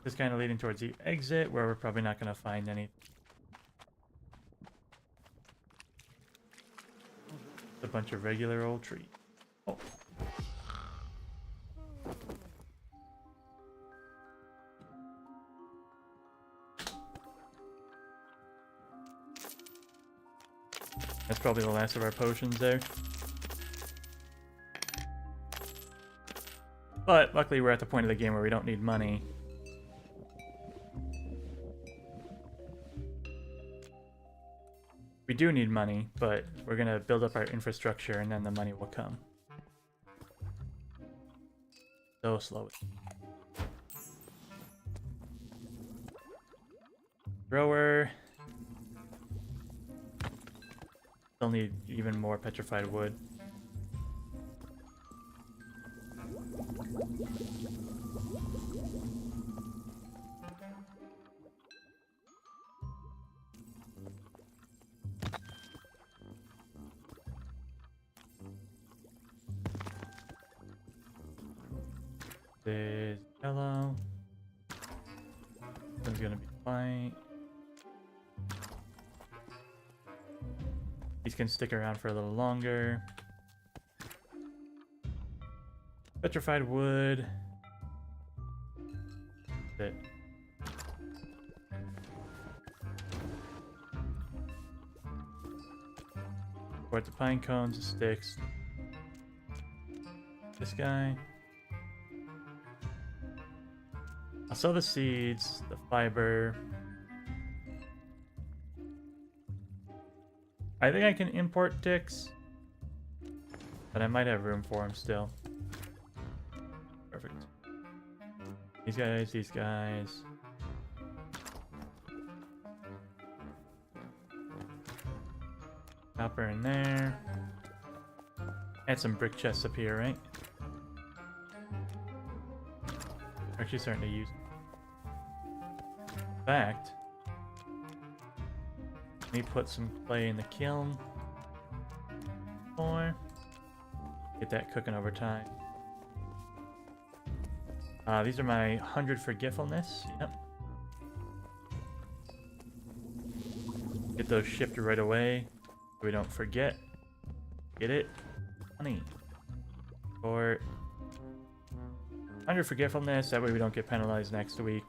Just kind of leading towards the exit, where we're probably not going to find any. A bunch of regular old trees. Oh. That's probably the last of our potions there. But luckily we're at the point of the game where we don't need money. We do need money, but we're gonna build up our infrastructure and then the money will come. So slowly. Grower. Still need even more petrified wood. There's yellow. This is gonna be white. These can stick around for a little longer. Petrified wood. it. Support the pine cones, the sticks. This guy. I'll sell the seeds, the fiber. I think I can import ticks, but I might have room for them still. Perfect. These guys, these guys. Copper in there. Add some brick chests up here, right? We're actually starting to use. In fact, let me put some clay in the kiln. More. Get that cooking over time. These are my 100 forgetfulness. Yep. Get those shipped right away so we don't forget. Get it? Honey. Or 100 forgetfulness, that way we don't get penalized next week.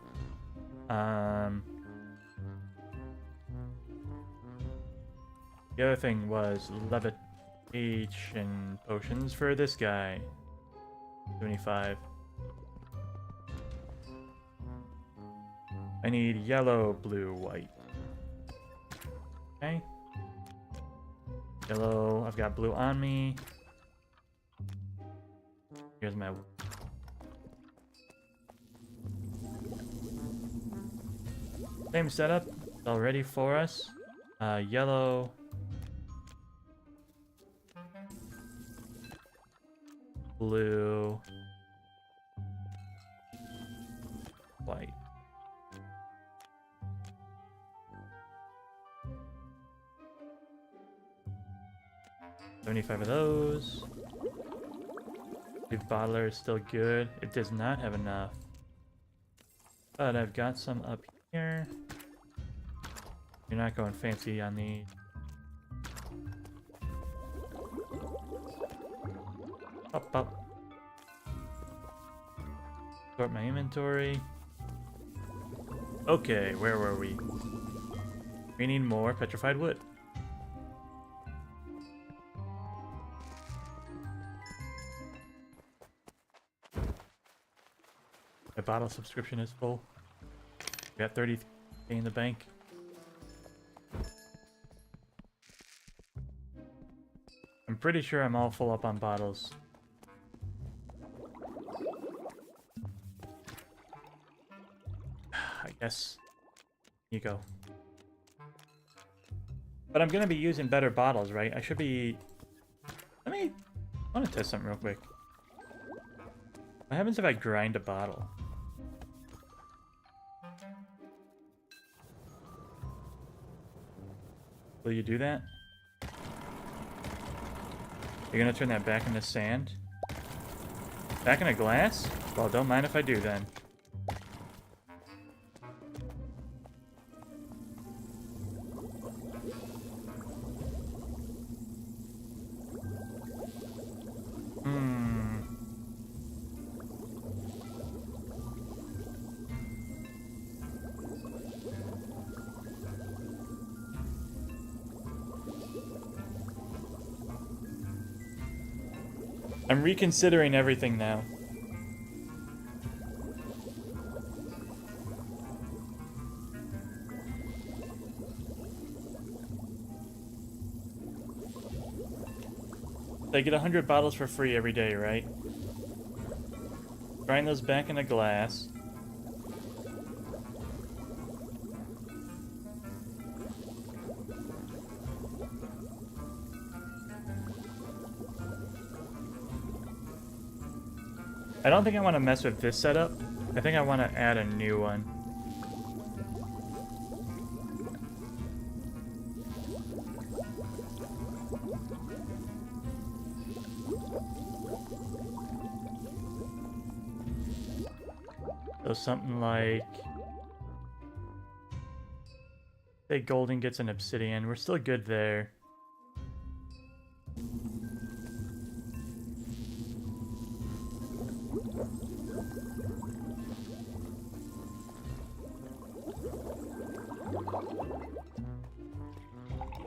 The other thing was levitation potions for this guy. 75. I need yellow, blue, white. Okay. Yellow, I've got blue on me. Here's my... Same setup, it's all ready for us. Yellow. Blue. White. $75 of those. The bottler is still good. It does not have enough. But I've got some up here. You're not going fancy on these. Up. Sort my inventory. Okay, where were we? We need more petrified wood. My bottle subscription is full. Got 30 in the bank. I'm pretty sure I'm all full up on bottles. I guess you go. But I'm gonna be using better bottles, right? I should be... I want to test something real quick. What happens if I grind a bottle? Will you do that? You're gonna turn that back into sand? Back into glass? Well, don't mind if I do then. I'm reconsidering everything now. I get 100 bottles for free every day, right? Grind those back into glass. I don't think I want to mess with this setup. I think I want to add a new one. So something like... say golden gets an obsidian. We're still good there.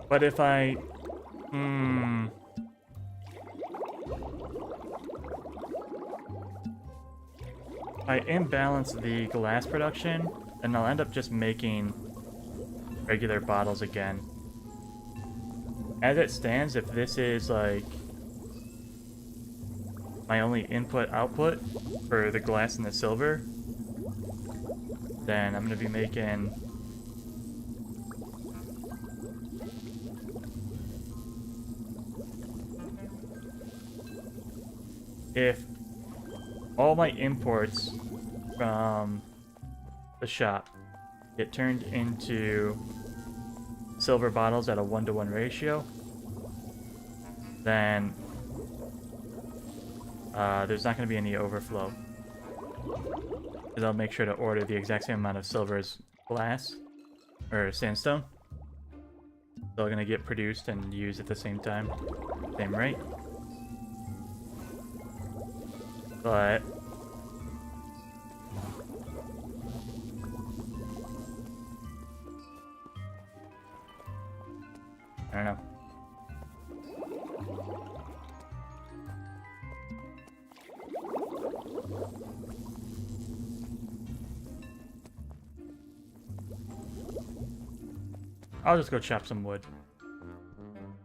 But if I... If I imbalance the glass production, then I'll end up just making regular bottles again. As it stands, if this is like my only input-output for the glass and the silver, then I'm going to be making if all my imports from the shop get turned into silver bottles at a 1-to-1 ratio, then there's not going to be any overflow. Because I'll make sure to order the exact same amount of silver as glass, or sandstone. So they're going to get produced and used at the same time, same rate. But I don't know. I'll just go chop some wood.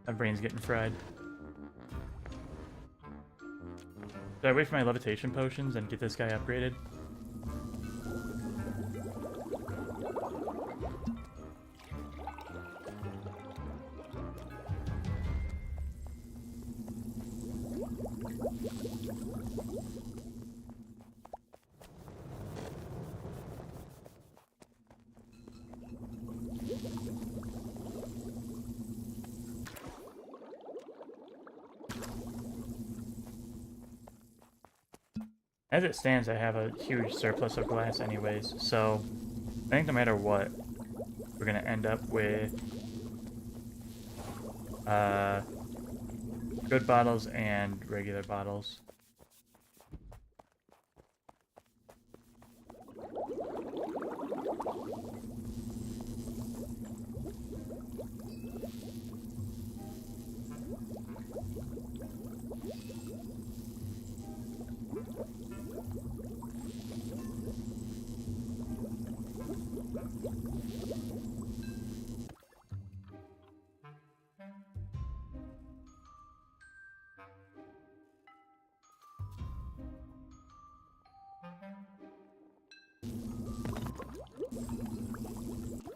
My brain's getting fried. Should I wait for my levitation potions and get this guy upgraded? As it stands, I have a huge surplus of glass anyways, so I think no matter what, we're gonna end up with good bottles and regular bottles.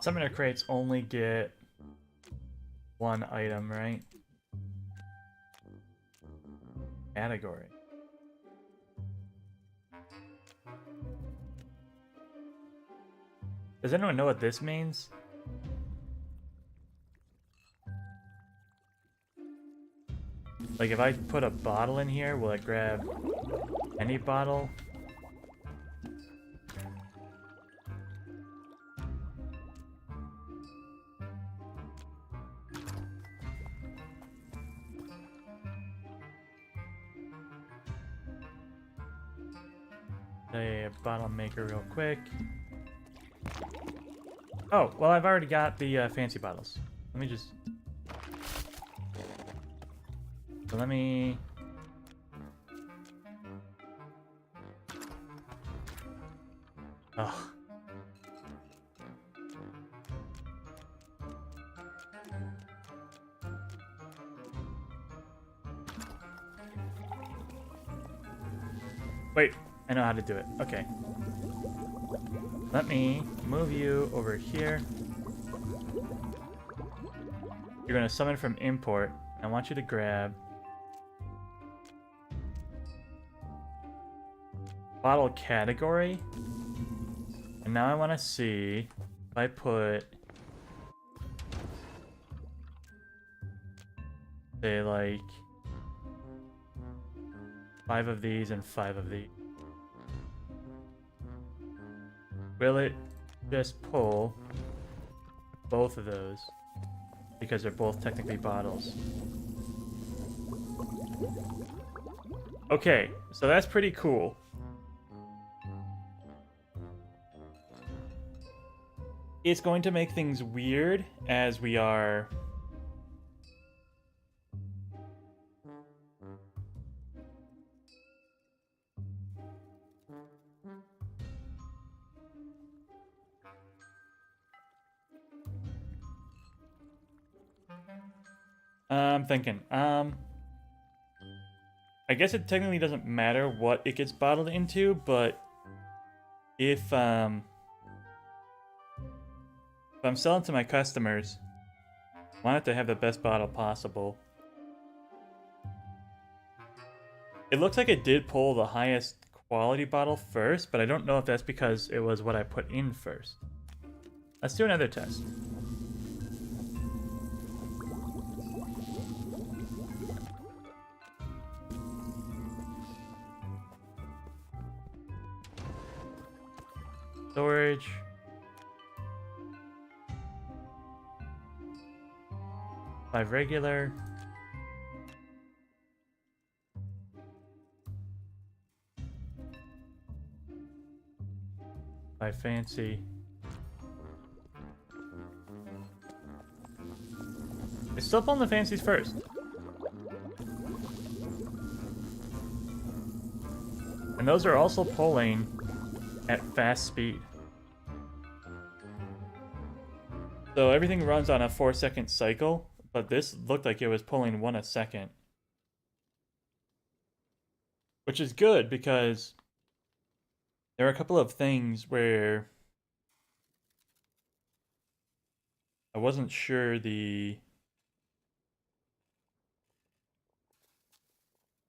Summoner crates only get one item, right? Category. Does anyone know what this means? Like if I put a bottle in here, will it grab any bottle? A bottle maker real quick. Oh, well I've already got the fancy bottles. Let me just... So let me... Oh. Wait, I know how to do it. Okay. Let me move you over here. You're gonna summon from import. I want you to grab bottle category. And now I want to see if I put, say, like 5 of these and 5 of these. Will it just pull both of those? Because they're both technically bottles. Okay, so that's pretty cool. It's going to make things weird as we are... I'm thinking, I guess it technically doesn't matter what it gets bottled into, but if I'm selling to my customers, I want it to have the best bottle possible. It looks like it did pull the highest quality bottle first, but I don't know if that's because it was what I put in first. Let's do another test. Storage. Five regular. Five fancy. It's still pulling the fancies first. And those are also pulling at fast speed. So everything runs on a 4-second cycle, but this looked like it was pulling 1 a second. Which is good because there are a couple of things where I wasn't sure the...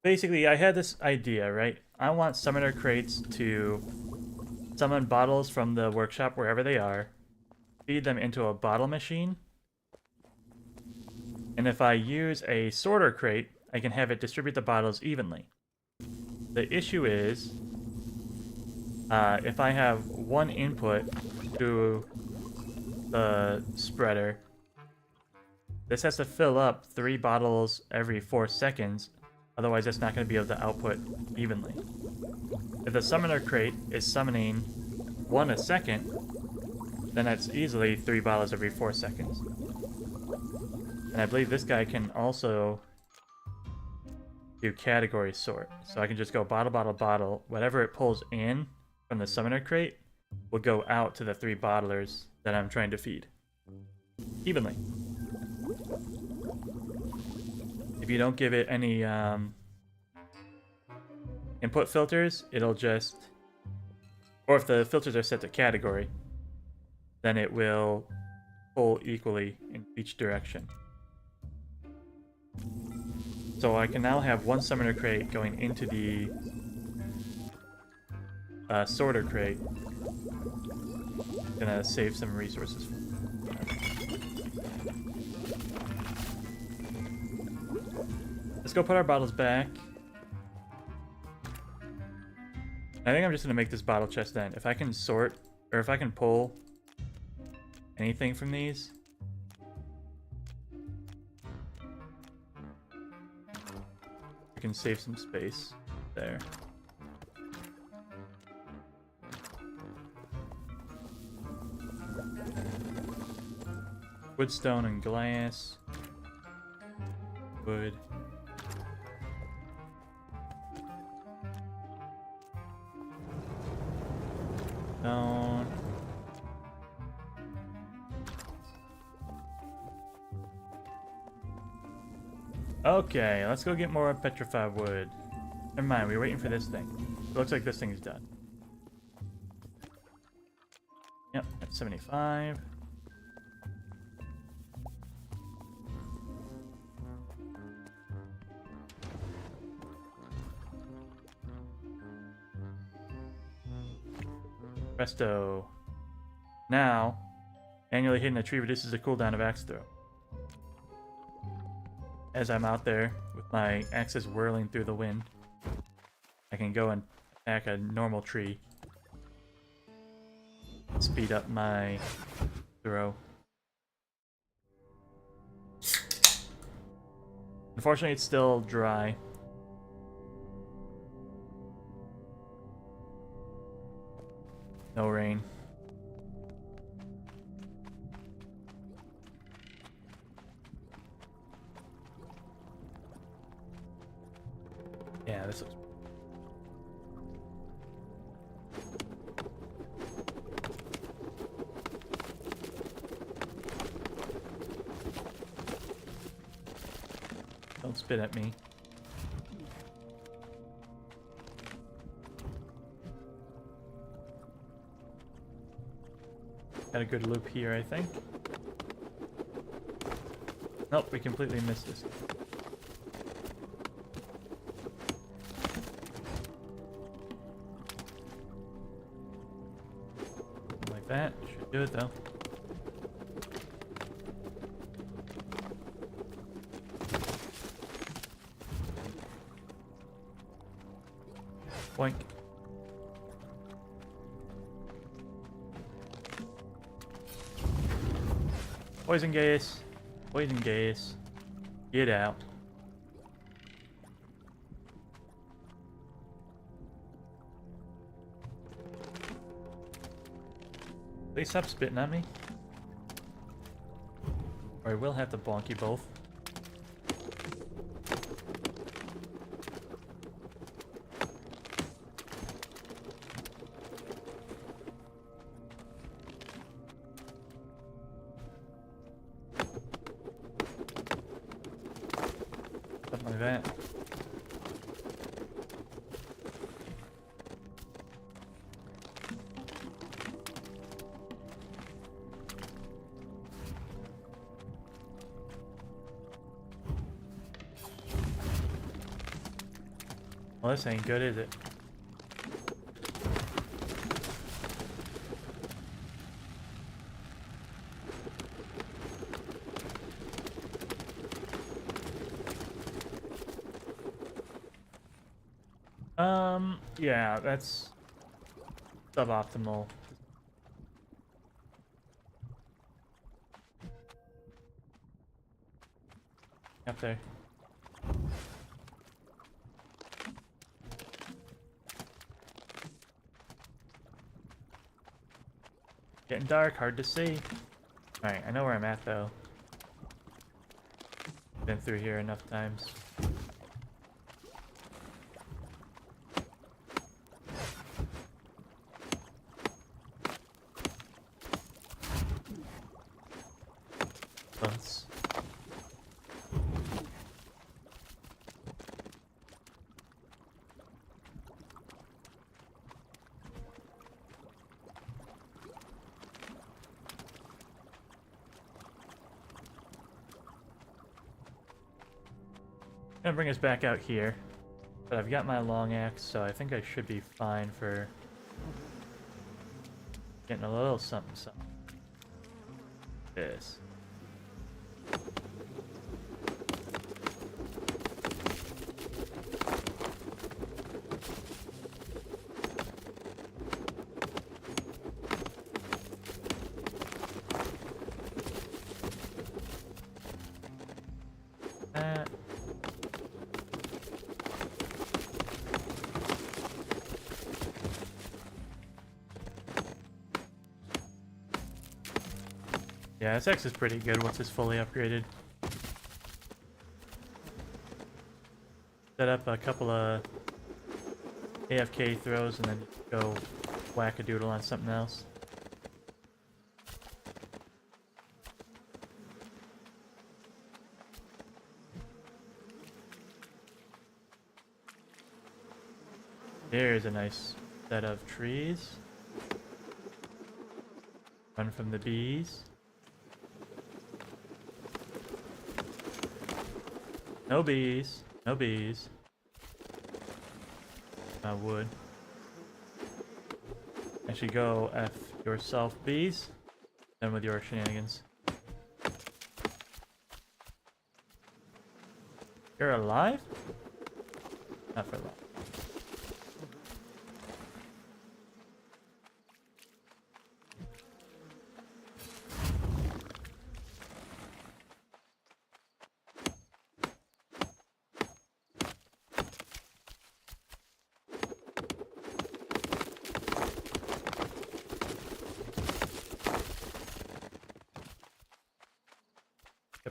Basically, I had this idea, right? I want summoner crates to summon bottles from the workshop wherever they are, feed them into a bottle machine, and if I use a sorter crate, I can have it distribute the bottles evenly. The issue is, if I have one input to the spreader, this has to fill up 3 bottles every 4 seconds, otherwise it's not going to be able to output evenly. If the summoner crate is summoning 1 a second, then that's easily 3 bottles every 4 seconds. And I believe this guy can also do category sort. So I can just go bottle, bottle, bottle. Whatever it pulls in from the summoner crate will go out to the 3 bottlers that I'm trying to feed evenly. If you don't give it any input filters, it'll just... Or if the filters are set to category, then it will pull equally in each direction. So I can now have one summoner crate going into the sorter crate. Gonna save some resources. Let's go put our bottles back. I think I'm just gonna make this bottle chest then. If I can sort, or if I can pull anything from these. I can save some space there. Wood, stone, and glass. Wood. Stone. Okay, let's go get more petrified wood. Never mind, we were waiting for this thing. It looks like this thing is done. Yep, that's 75. Presto. Now, annually hitting a tree reduces the cooldown of axe throw. As I'm out there with my axes whirling through the wind, I can go and attack a normal tree. Speed up my throw. Unfortunately, it's still dry. No rain. Yeah, this looks... Don't spit at me. Got a good loop here, I think. Nope, we completely missed this. Like that. Should do it though. Boink. Poison gas. Poison gas. Get out. Please stop spitting at me. Or I will have to bonk you both. Something like that. Well, this ain't good, is it? Yeah, that's suboptimal. Up there. Getting dark, hard to see. Alright, I know where I'm at though. Been through here enough times. Let's... gonna bring us back out here, but I've got my long axe, so I think I should be fine for getting a little something something. This. Yeah, this X is pretty good once it's fully upgraded. Set up a couple of AFK throws and then go whack a doodle on something else. There's a nice set of trees. Run from the bees. No bees. No bees. I would. Actually go F yourself, bees. Done with your shenanigans. You're alive? Not for long.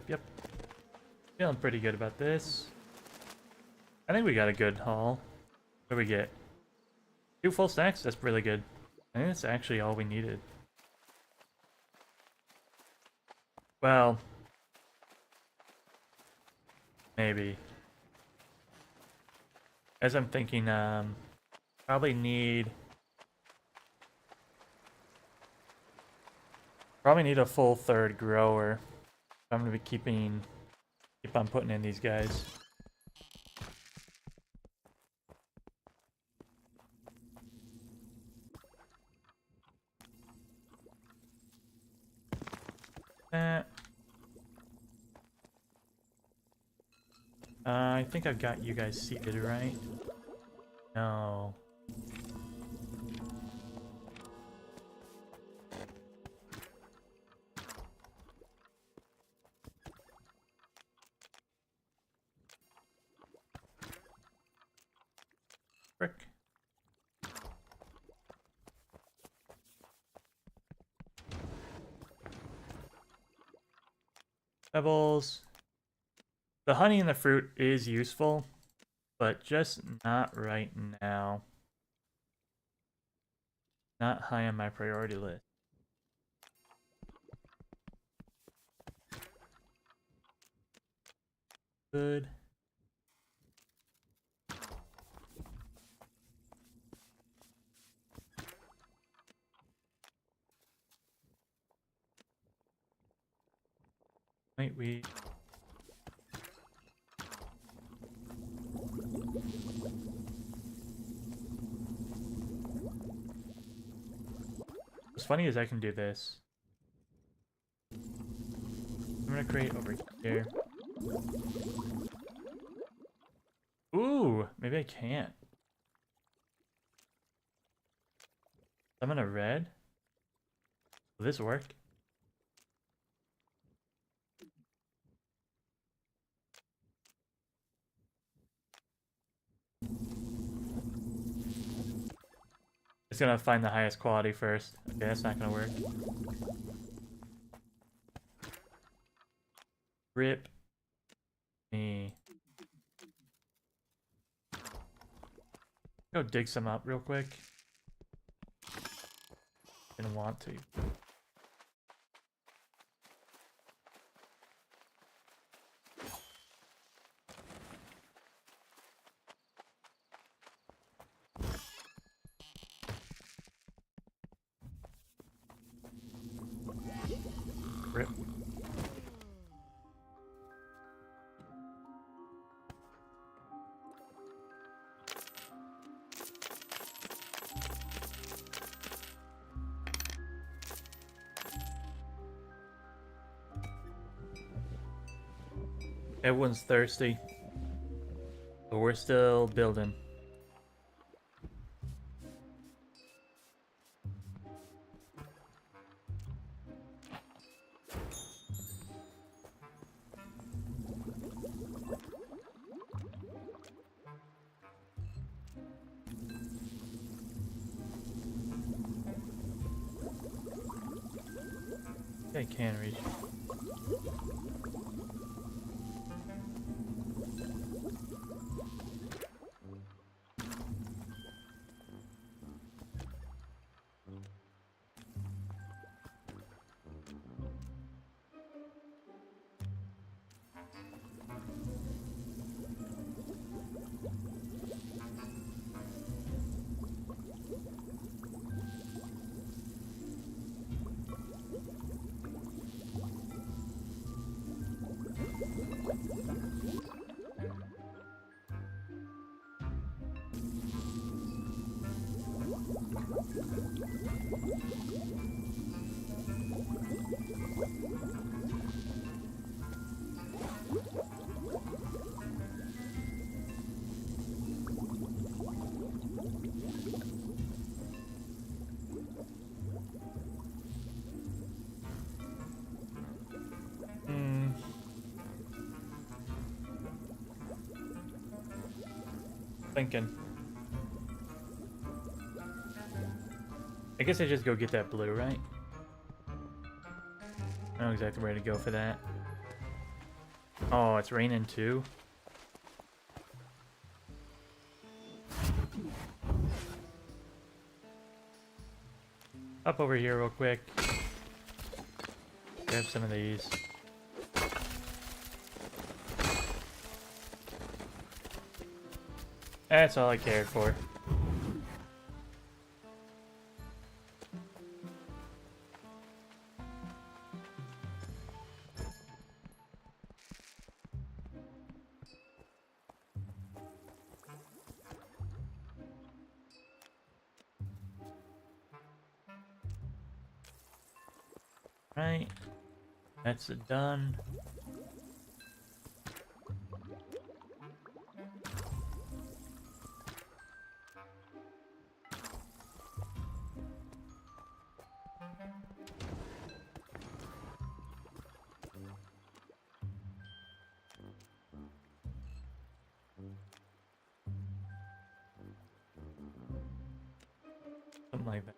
Yep. Feeling pretty good about this. I think we got a good haul. What do we get? 2 full stacks? That's really good. I think that's actually all we needed. Well, maybe. As I'm thinking, probably need a full 3rd grower. I'm gonna be keep on putting in these guys. I think I've got you guys seated, right? No. Frick. Pebbles. The honey and the fruit is useful, but just not right now. Not high on my priority list. Good. Wait, what's funny is I can do this. I'm gonna create over here. Ooh, maybe I can't. I'm gonna red. Will this work? It's gonna find the highest quality first. Okay, that's not gonna work. Rip me. Go dig some up real quick. Didn't want to. Rip. Everyone's thirsty, but we're still building. I can reach. Thinking. I guess I just go get that blue, right? I know exactly where to go for that. Oh, it's raining too? hop over here real quick. Grab some of these. That's all I cared for. Right, that's it done. Something like that.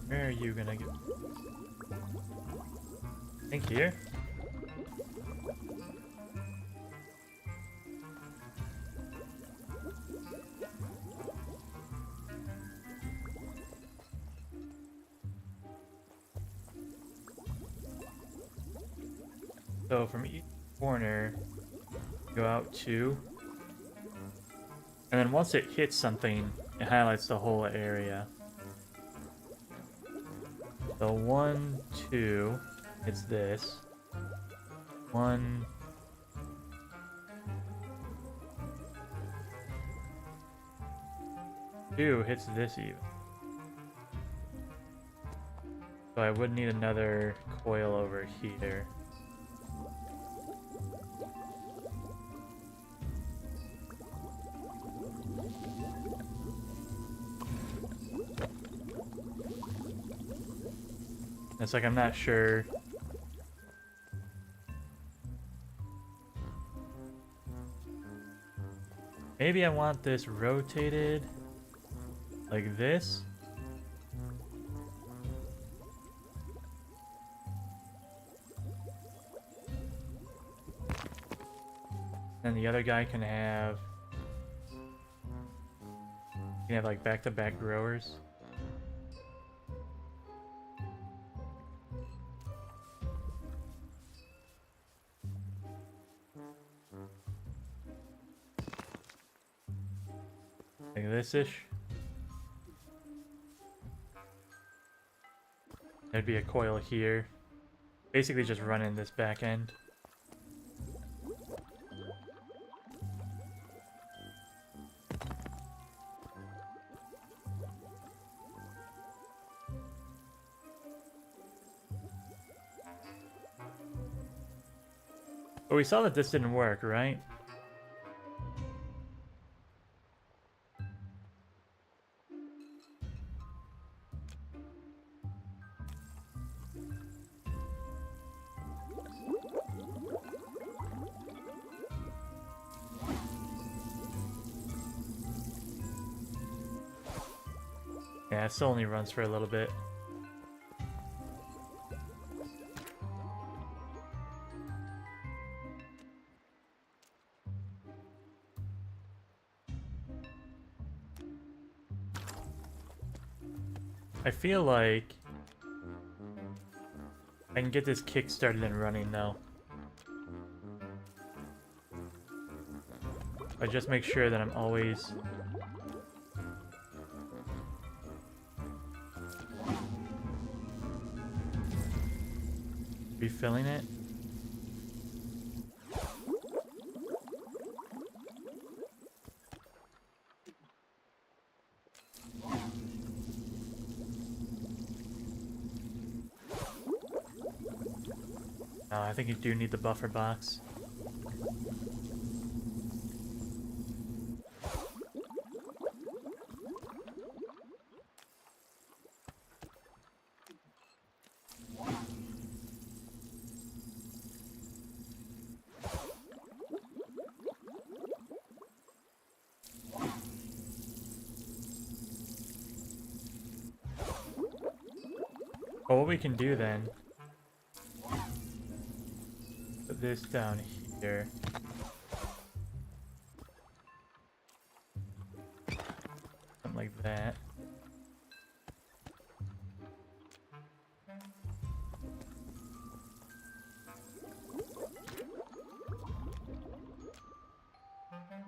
Where are you gonna go? I think here? So from each corner, go out 2. And then once it hits something, it highlights the whole area. So 1, 2, it's this. 1, 2 hits this even. So I would need another coil over here. It's like I'm not sure. Maybe I want this rotated like this. And the other guy can have like back-to-back growers. Like this-ish. There'd be a coil here. Basically just running this back end. But we saw that this didn't work, right? Yeah, it still only runs for a little bit. I feel like I can get this kick started and running now. I just make sure that I'm always refilling it. I think you do need the buffer box. Oh, what we can do then, put this down here. Something like that.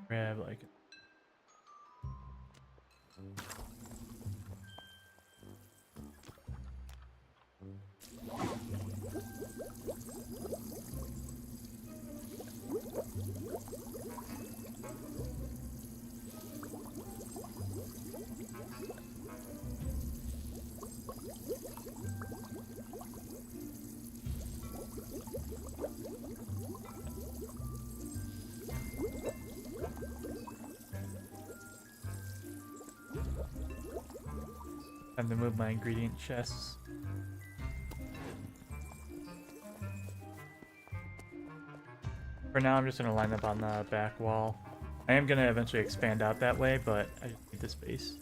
Grab like time to move my ingredient chests. For now, I'm just going to line up on the back wall. I am going to eventually expand out that way, but I just need the space.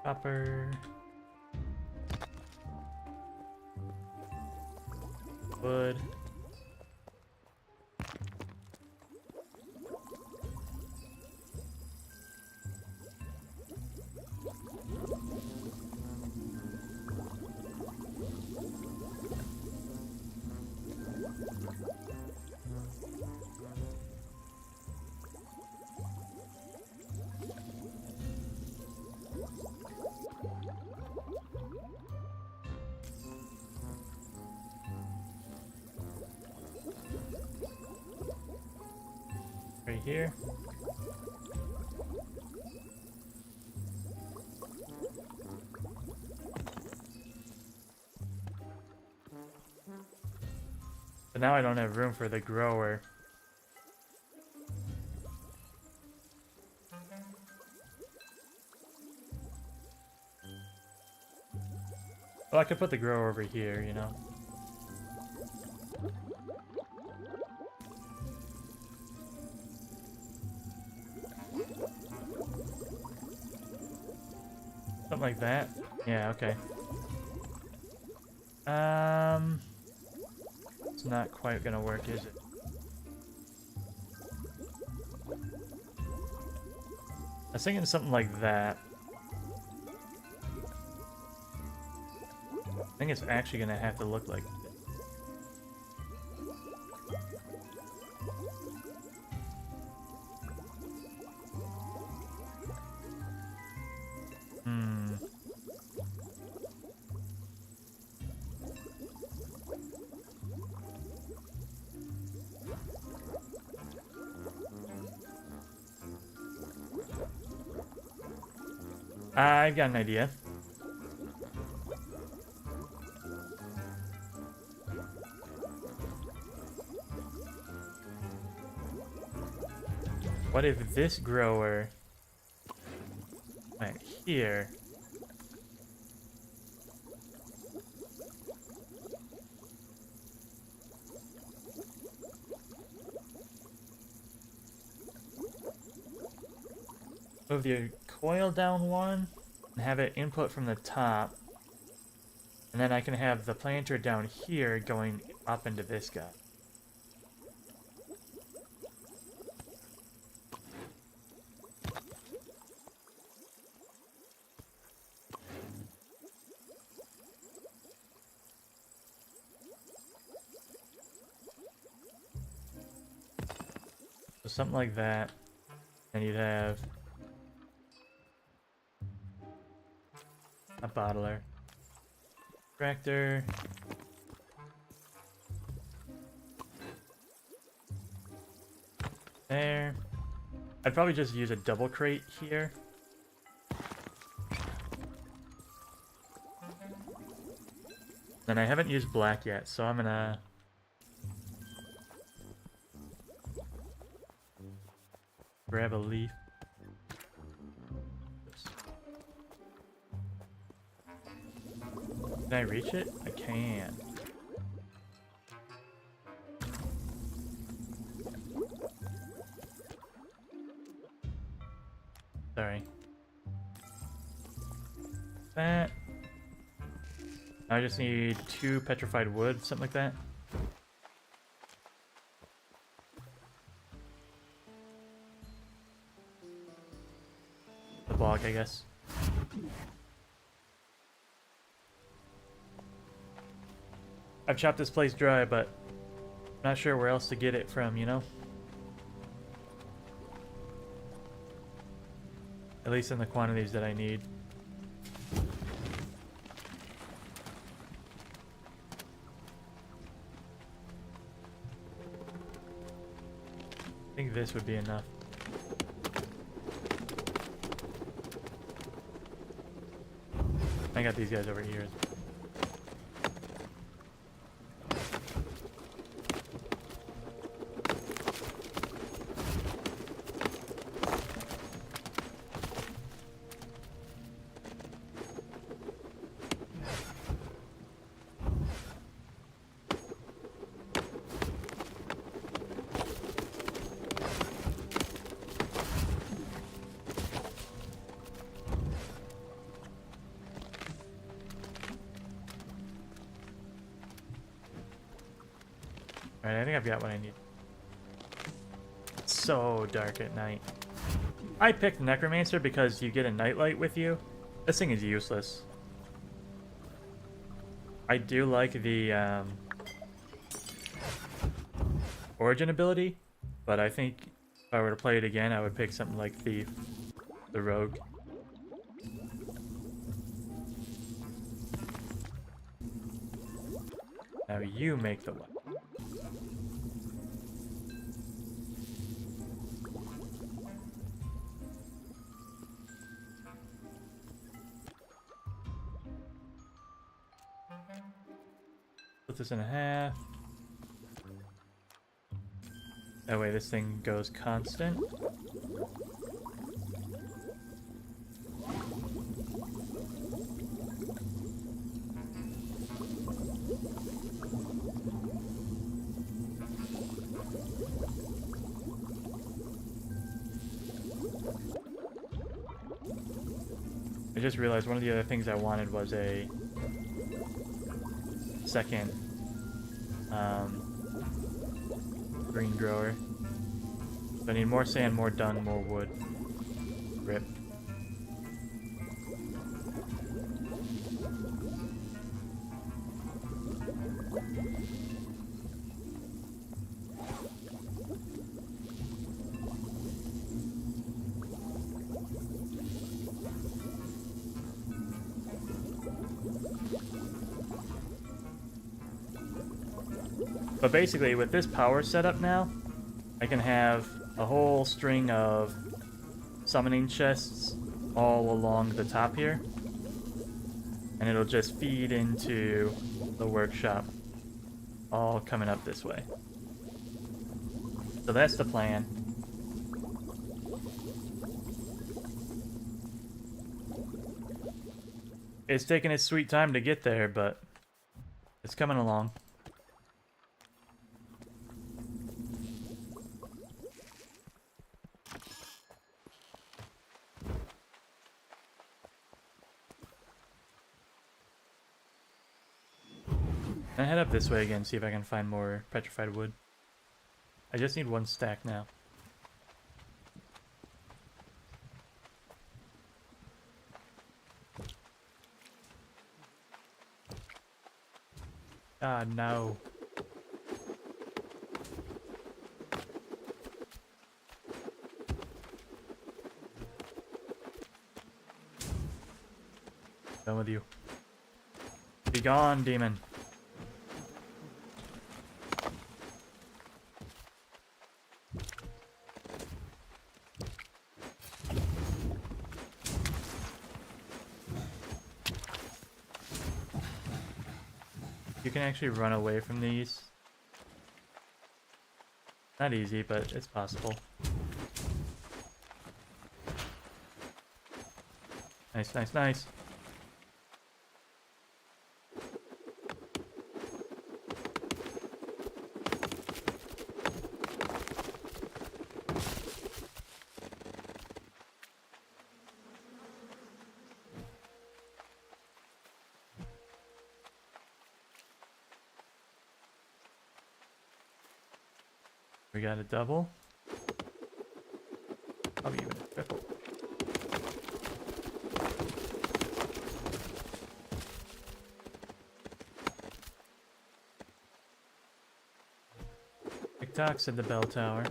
Copper. Wood. Right here. But now I don't have room for the grower. Well, I could put the grower over here, you know. Something like that. Yeah, okay. It's not quite gonna work, is it? I was thinking something like that. I think it's actually gonna have to look like this. I've got an idea. What if this grower went here? Move the coil down one and have it input from the top. And then I can have the planter down here going up into this guy. So something like that. And you'd have a bottler. Tractor. There. I'd probably just use a double crate here. And I haven't used black yet, so I'm gonna... grab a leaf. Oops. Can I reach it? I can. Sorry. That. I just need 2 petrified wood, something like that. The bog, I guess. I've chopped this place dry, but I'm not sure where else to get it from, you know? At least in the quantities that I need. I think this would be enough. I got these guys over here. Alright, I think I've got what I need. It's so dark at night. I picked Necromancer because you get a nightlight with you. This thing is useless. I do like the Origin ability, but I think if I were to play it again, I would pick something like Thief, the Rogue. Now you make the weapon. Split this in half. That way this thing goes constant. I just realized one of the other things I wanted was a second green grower. So I need more sand, more dung, more wood. Rip. But basically, with this power setup now, I can have a whole string of summoning chests all along the top here. And it'll just feed into the workshop, all coming up this way. So that's the plan. It's taking its sweet time to get there, but it's coming along. I head up this way again, see if I can find more petrified wood. I just need 1 stack now. Ah, no. Done with you. Be gone, demon. You can actually run away from these. Not easy, but it's possible. Nice, nice, nice. We got a double. Probably even a triple. TikTok said the bell tower.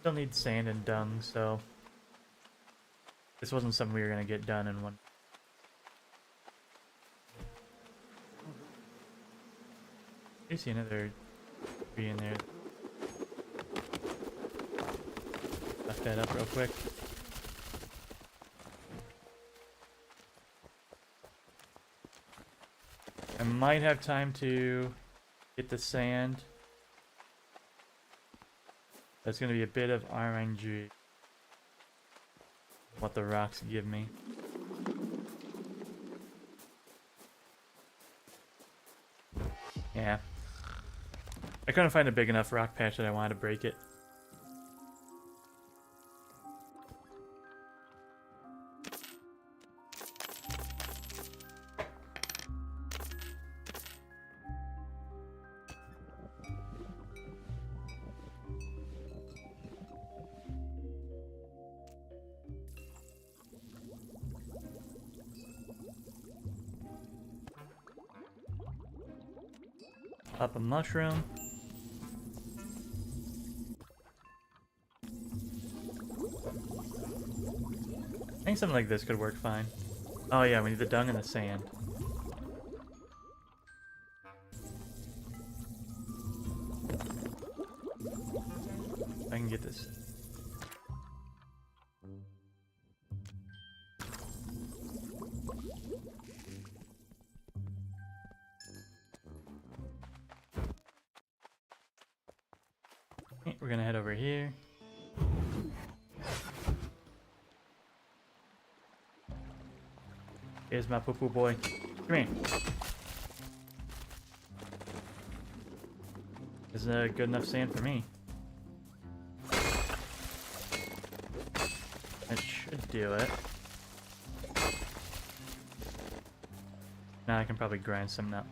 Still need sand and dung, so this wasn't something we were gonna get done in one. You see another tree in there. Left that up real quick. I might have time to get the sand. That's gonna be a bit of RNG. What the rocks give me. Yeah. I couldn't find a big enough rock patch that I wanted to break it. Pop a mushroom. I think something like this could work fine. Oh yeah, we need the dung and the sand. I can get this. We're gonna head over here. Here's my poo-poo boy. Come here. Isn't that good enough sand for me? That should do it. Now I can probably grind some up.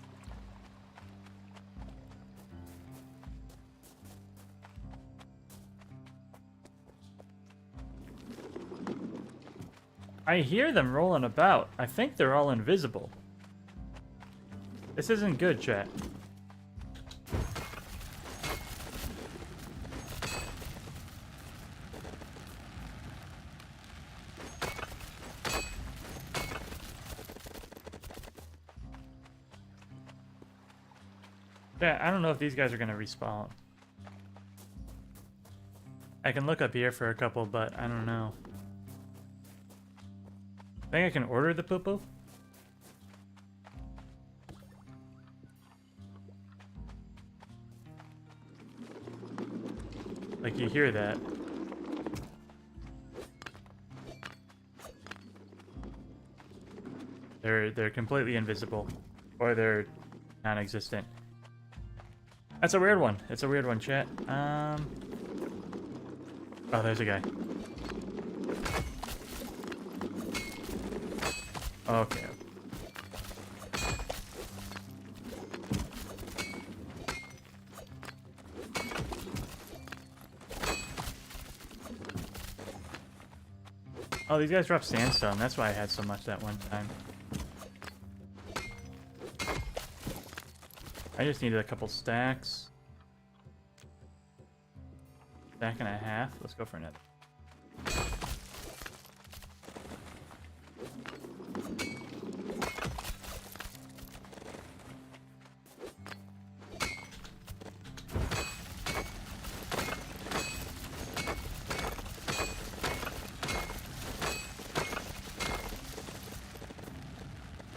I hear them rolling about. I think they're all invisible. This isn't good, chat. Yeah, I don't know if these guys are gonna respawn. I can look up here for a couple, but I don't know. I think I can order the poo-poo. Like you hear that. They're completely invisible. Or they're non-existent. That's a weird one. It's a weird one, chat. Oh, there's a guy. Okay. Oh, these guys drop sandstone. That's why I had so much that one time. I just needed a couple stacks. Stack and a half. Let's go for another.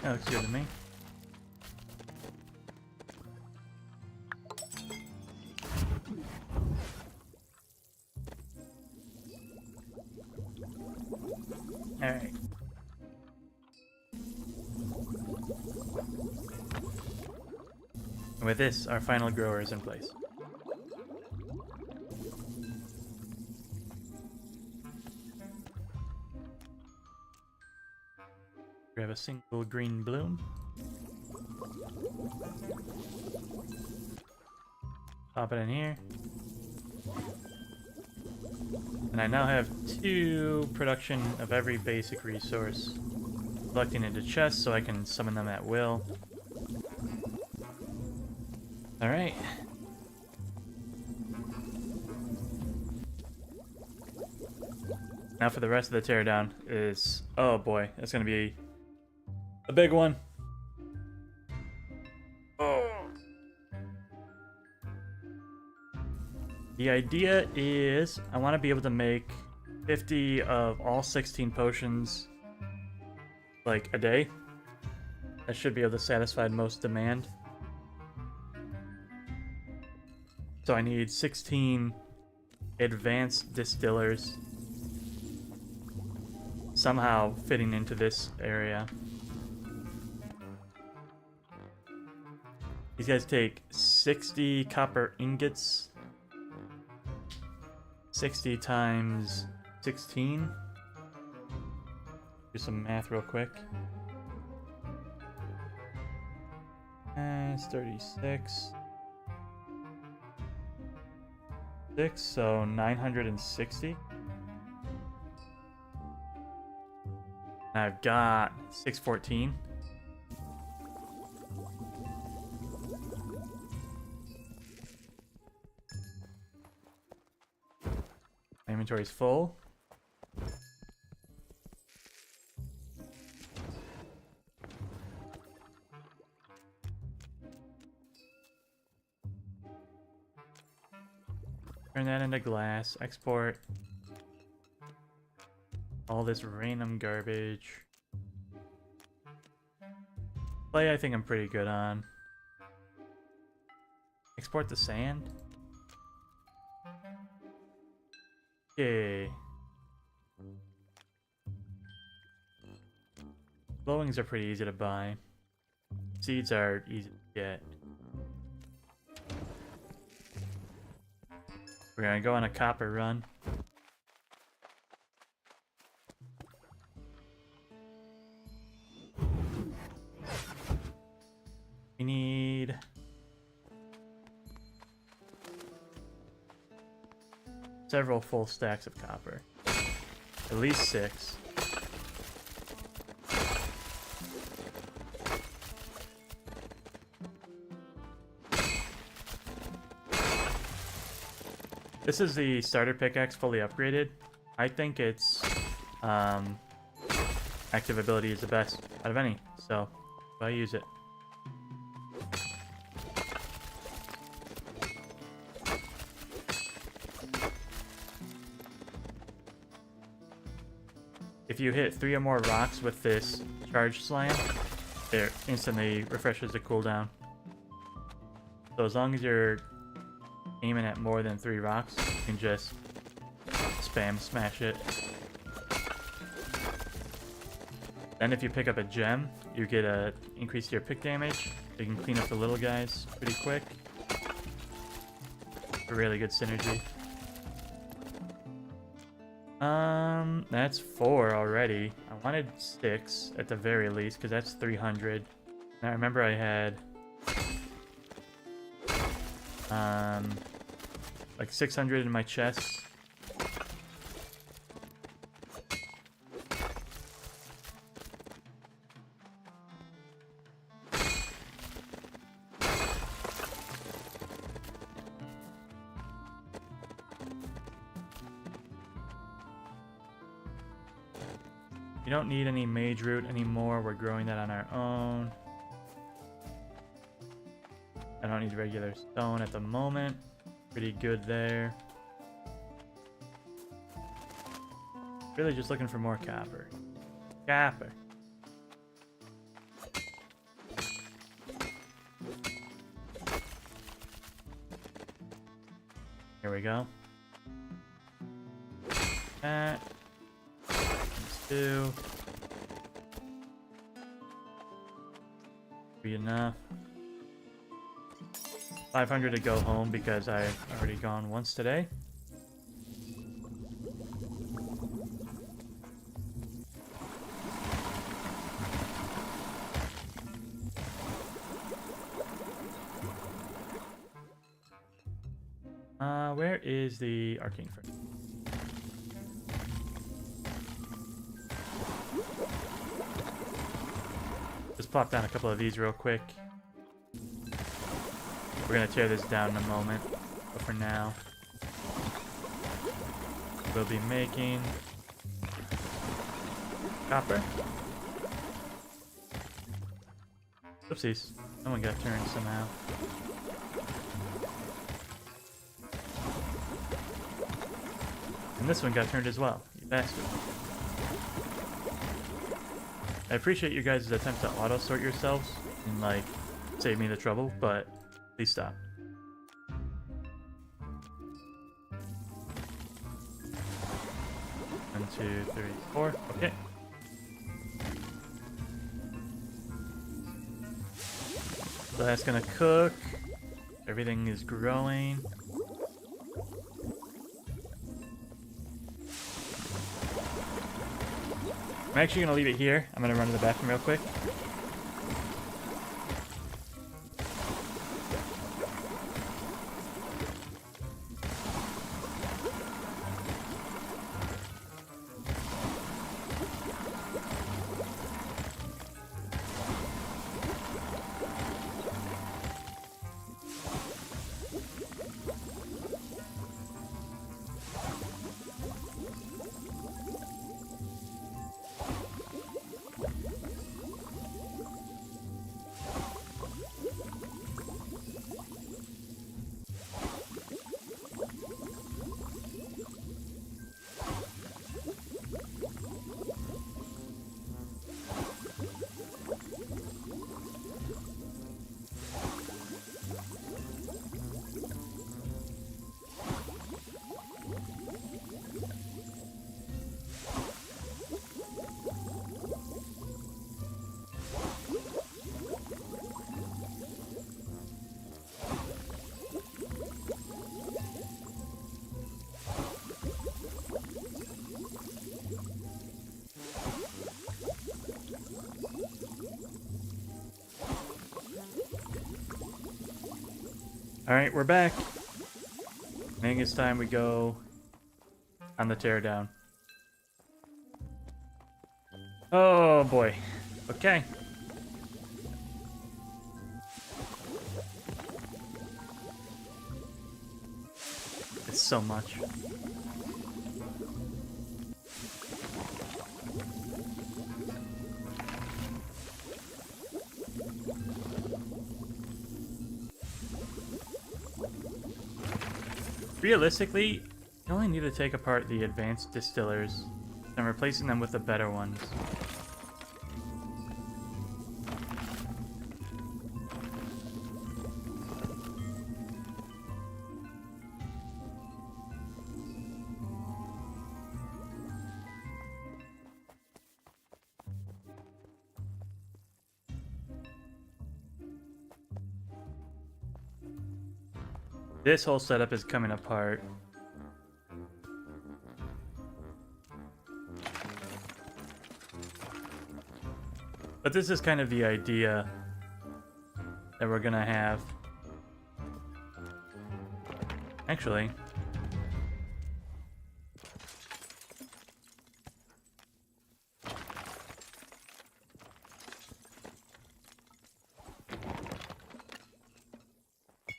That looks good to me. Alright. With this, our final grower is in place. Grab a single green bloom. Pop it in here. And I now have 2 production of every basic resource. Collecting into chests so I can summon them at will. Alright. Now for the rest of the teardown is... oh boy, that's gonna be a big one. Oh. The idea is I want to be able to make 50 of all 16 potions like a day. That should be able to satisfy most demand. So I need 16 advanced distillers somehow fitting into this area. These guys take 60 copper ingots. 60 times 16. Do some math real quick. It's 36. 6, so 960. And I've got 614. My inventory's full. Turn that into glass. Export all this random garbage. Clay I think I'm pretty good on. Export the sand. Okay. Glowings are pretty easy to buy. Seeds are easy to get. We're gonna go on a copper run. We need several full stacks of copper. At least 6. This is the starter pickaxe fully upgraded. I think its active ability is the best out of any, so I use it. If you hit 3 or more rocks with this charge slam, it instantly refreshes the cooldown. So as long as you're aiming at more than 3 rocks, you can just spam smash it. Then if you pick up a gem, you get a increase to your pick damage. You can clean up the little guys pretty quick. A really good synergy. That's 4 already. I wanted 6 at the very least, because that's 300. And I remember I had like 600 in my chest. We don't need any mage root anymore. We're growing that on our own. I don't need regular stone at the moment. Pretty good there. Really just looking for more copper. Copper. There we go. That. Let's do. Be enough. 500 to go home because I've already gone once today. Where is the arcane furnace? Just plop down a couple of these real quick. We're gonna tear this down in a moment, but for now, we'll be making copper. Oopsies, someone got turned somehow. And this one got turned as well, you bastard. I appreciate you guys' attempt to auto-sort yourselves and, like, save me the trouble, but please stop. One, two, three, four. Okay. So that's gonna cook. Everything is growing. I'm actually gonna leave it here. I'm gonna run to the bathroom real quick. Alright, we're back. I think it's time we go on the teardown. Oh boy. Okay. It's so much. Realistically, you only need to take apart the advanced distillers and replacing them with the better ones. This whole setup is coming apart. But this is kind of the idea that we're gonna have. Actually,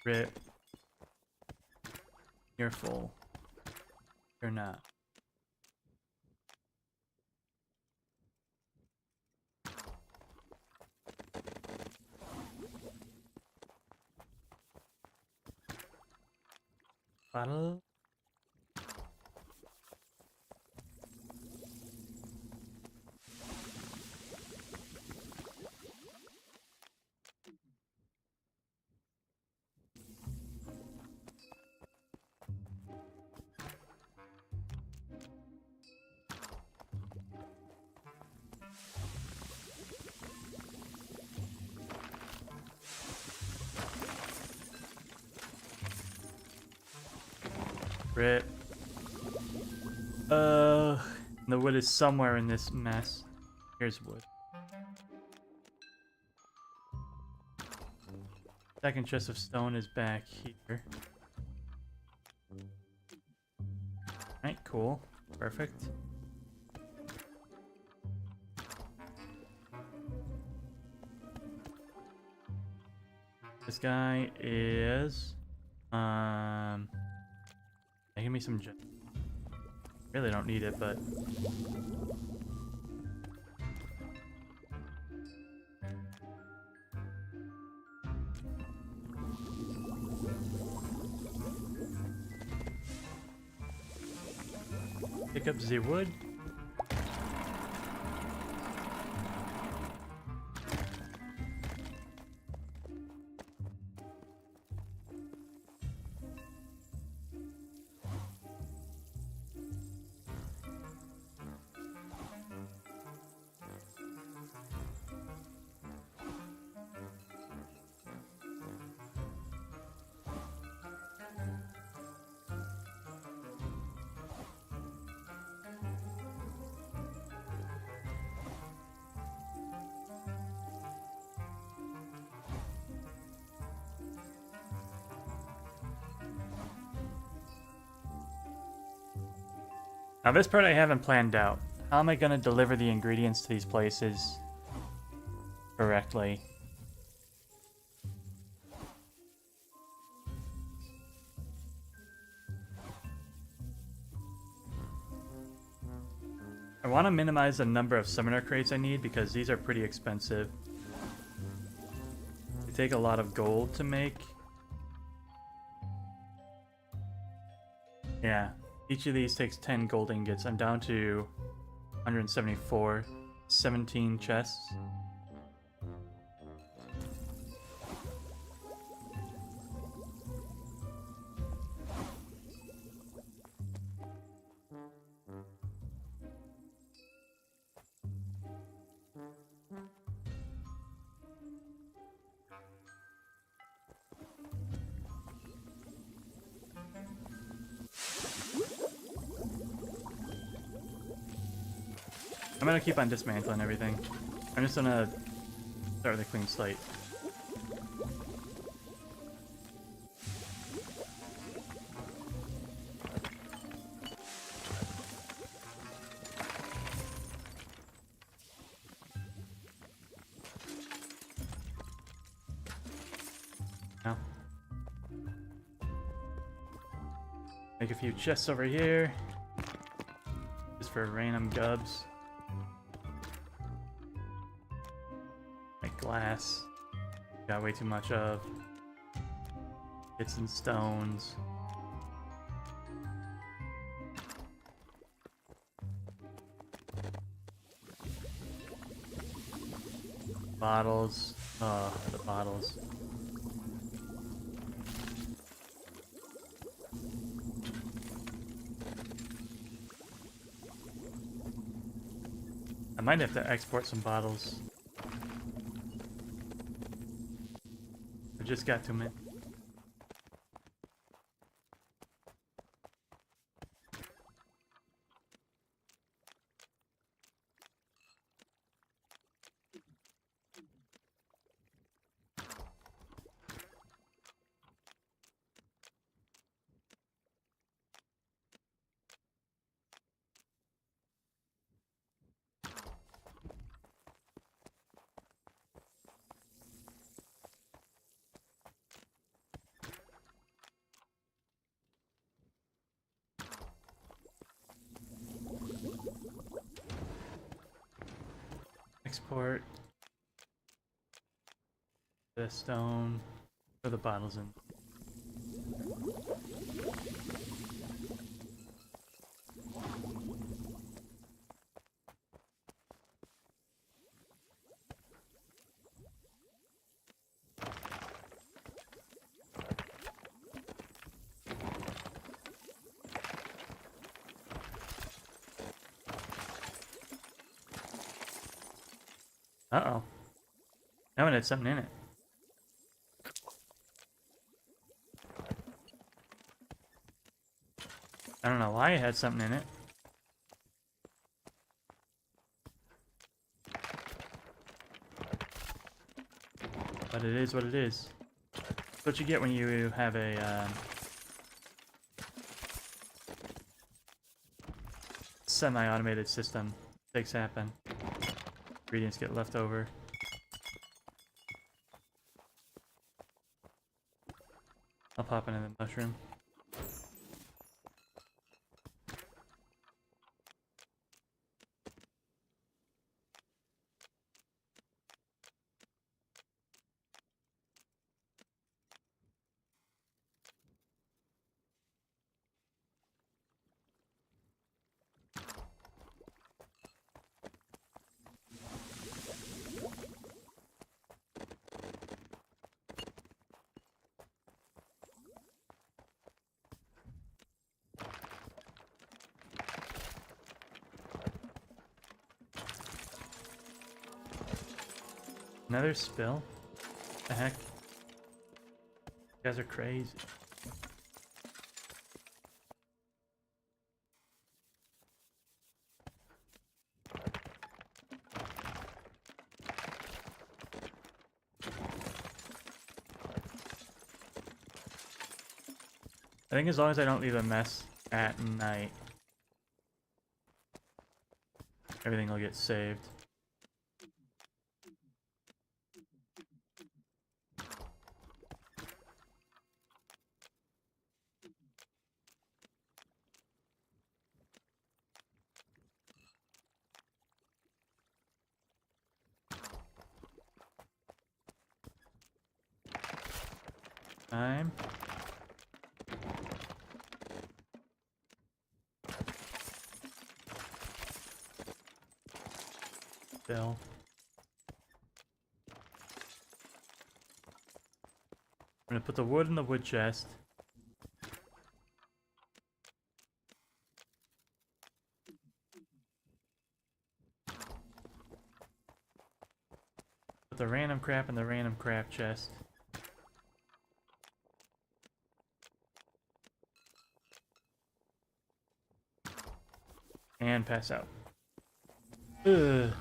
rip. You're full. You're not. Bottle. Rip. The wood is somewhere in this mess. Here's wood. Second chest of stone is back here. Alright, cool. Perfect. This guy is give me some really don't need it, but pick up the wood. Now this part I haven't planned out. How am I going to deliver the ingredients to these places correctly? I want to minimize the number of summoner crates I need because these are pretty expensive. They take a lot of gold to make. Yeah. Each of these takes 10 gold ingots. I'm down to 174. 17 chests. I'm gonna keep on dismantling everything. I'm just gonna start with a clean slate. Now, make a few chests over here, just for random gubs. Glass. Got way too much of. Bits and stones. Bottles. Oh, the bottles. I might have to export some bottles. Just got too many. Export the stone, put the bottles in. Uh-oh. That one had something in it. I don't know why it had something in it. But it is what it is. That's what you get when you have a semi-automated system. Mistakes happen. Ingredients get left over. I'll pop into the mushroom. Another spill? What the heck? You guys are crazy. I think as long as I don't leave a mess at night, everything will get saved. Time. Bill. I'm gonna put the wood in the wood chest. Put the random crap in the random crap chest. And pass out. Ugh.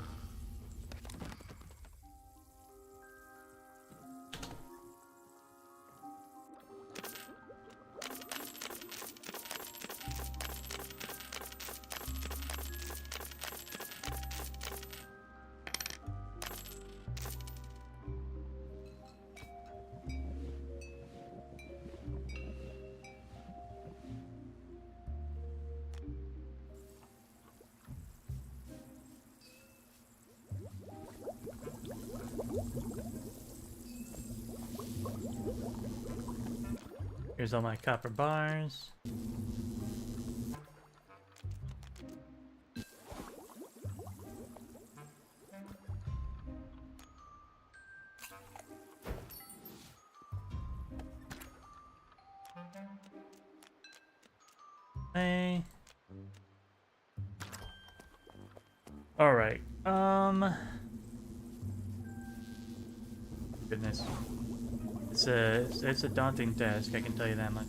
Here's all my copper bars. Hey. All right. Goodness. It's a daunting task, I can tell you that much.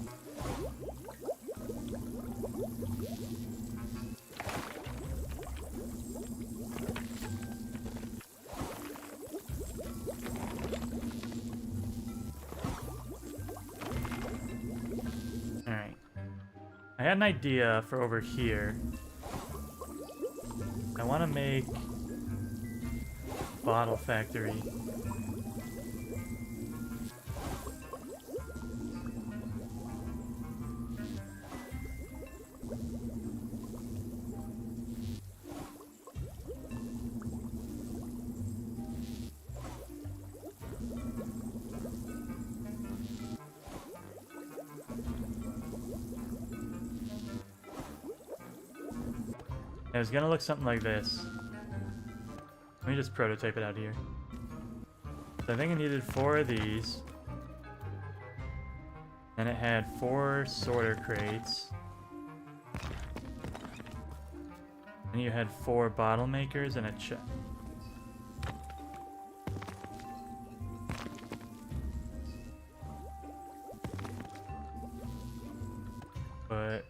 Alright. I had an idea for over here. I want to make bottle factory. It was gonna look something like this. Let me just prototype it out here. So I think I needed 4 of these. And it had 4 sorter crates. And you had 4 bottle makers and a chest. But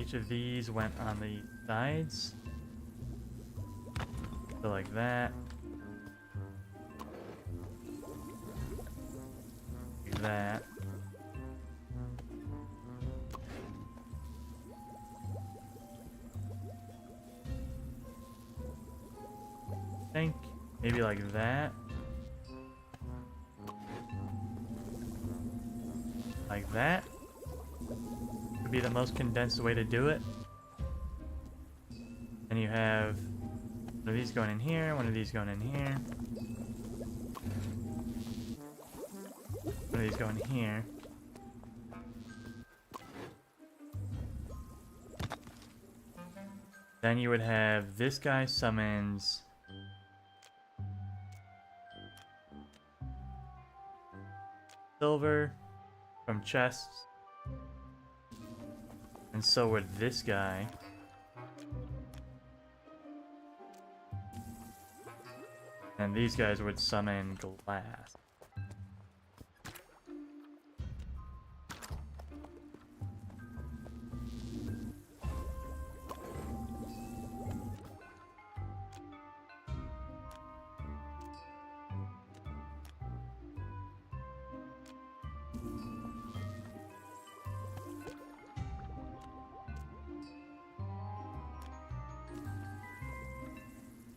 each of these went on the sides. So like that. Like that. I think maybe like that. Like that. Would be the most condensed way to do it. And you have one of these going in here, one of these going in here. One of these going here. Then you would have this guy summons silver from chests. And so would this guy. And these guys would summon glass.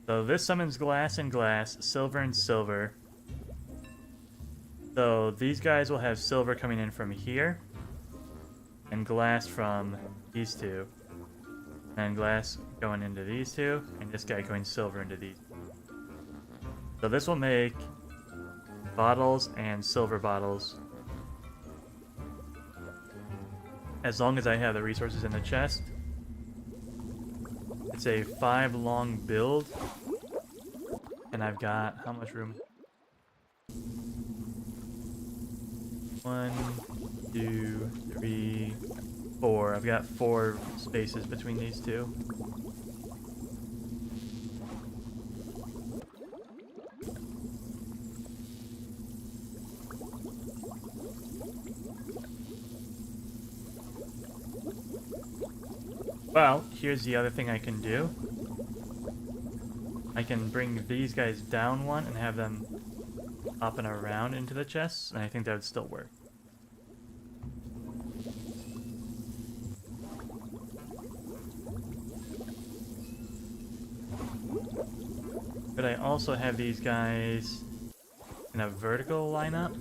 So this summons glass and glass, silver and silver. So these guys will have silver coming in from here, and glass from these two. And glass going into these two, and this guy going silver into these. So this will make bottles and silver bottles. As long as I have the resources in the chest. It's a 5 long build. And I've got how much room? 1, 2, 3, 4. I've got 4 spaces between these two. Well, here's the other thing I can do. I can bring these guys down one and have them up and around into the chests, and I think that would still work. But I also have these guys in a vertical lineup.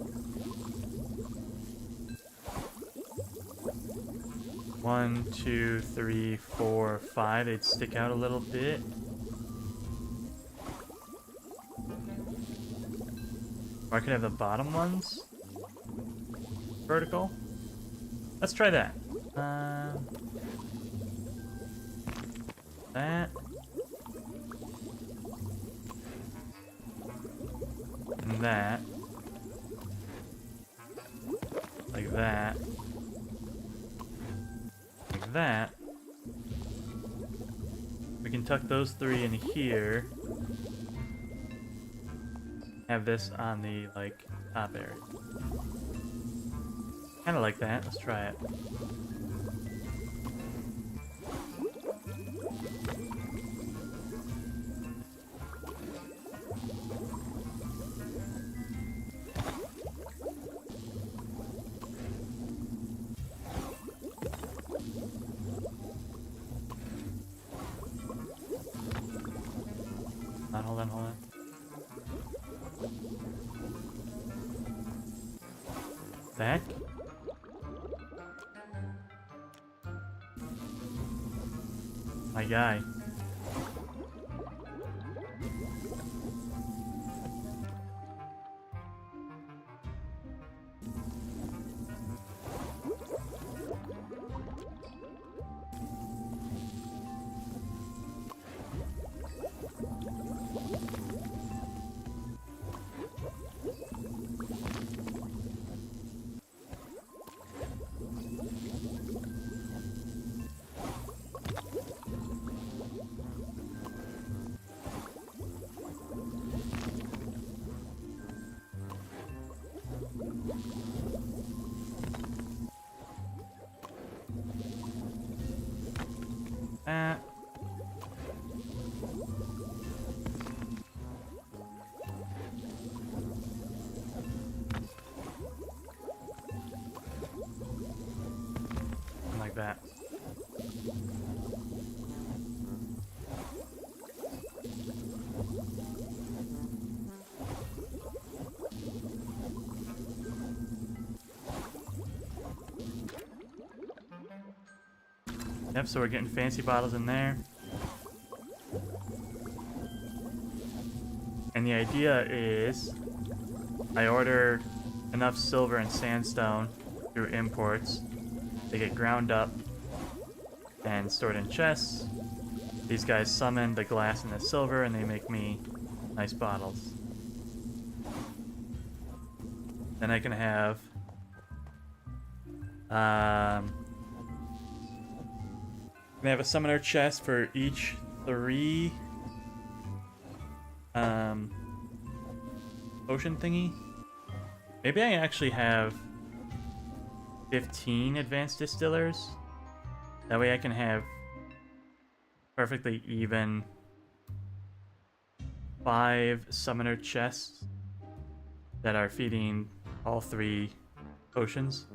1, 2, 3, 4, 5. They'd stick out a little bit. Or I could have the bottom ones vertical. Let's try that. That. And that. Like that. Like that. We can tuck those 3 in here. Have this on the, like, top area. Kinda like that. Let's try it. Hold on. Back. My guy. Yep, so we're getting fancy bottles in there. And the idea is I order enough silver and sandstone through imports. They get ground up and stored in chests. These guys summon the glass and the silver and they make me nice bottles. Then I can have they have a summoner chest for each 3 potion thingy. Maybe I actually have 15 advanced distillers. That way I can have perfectly even 5 summoner chests that are feeding all 3 potions.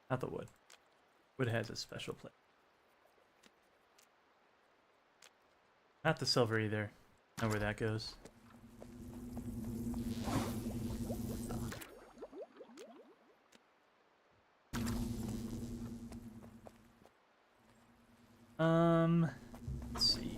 Not the wood. Wood has a special place. Not the silver either. Know where that goes. Let's see.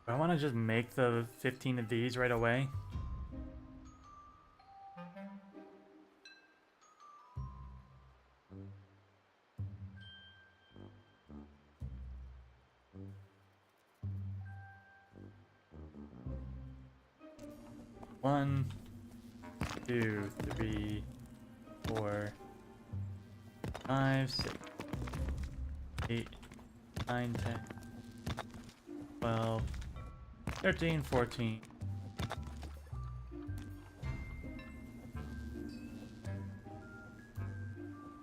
I want to just make the 15 of these right away. One, 2, 3, 4, 5, 6, 8, 9, 10, 12, 13, 14.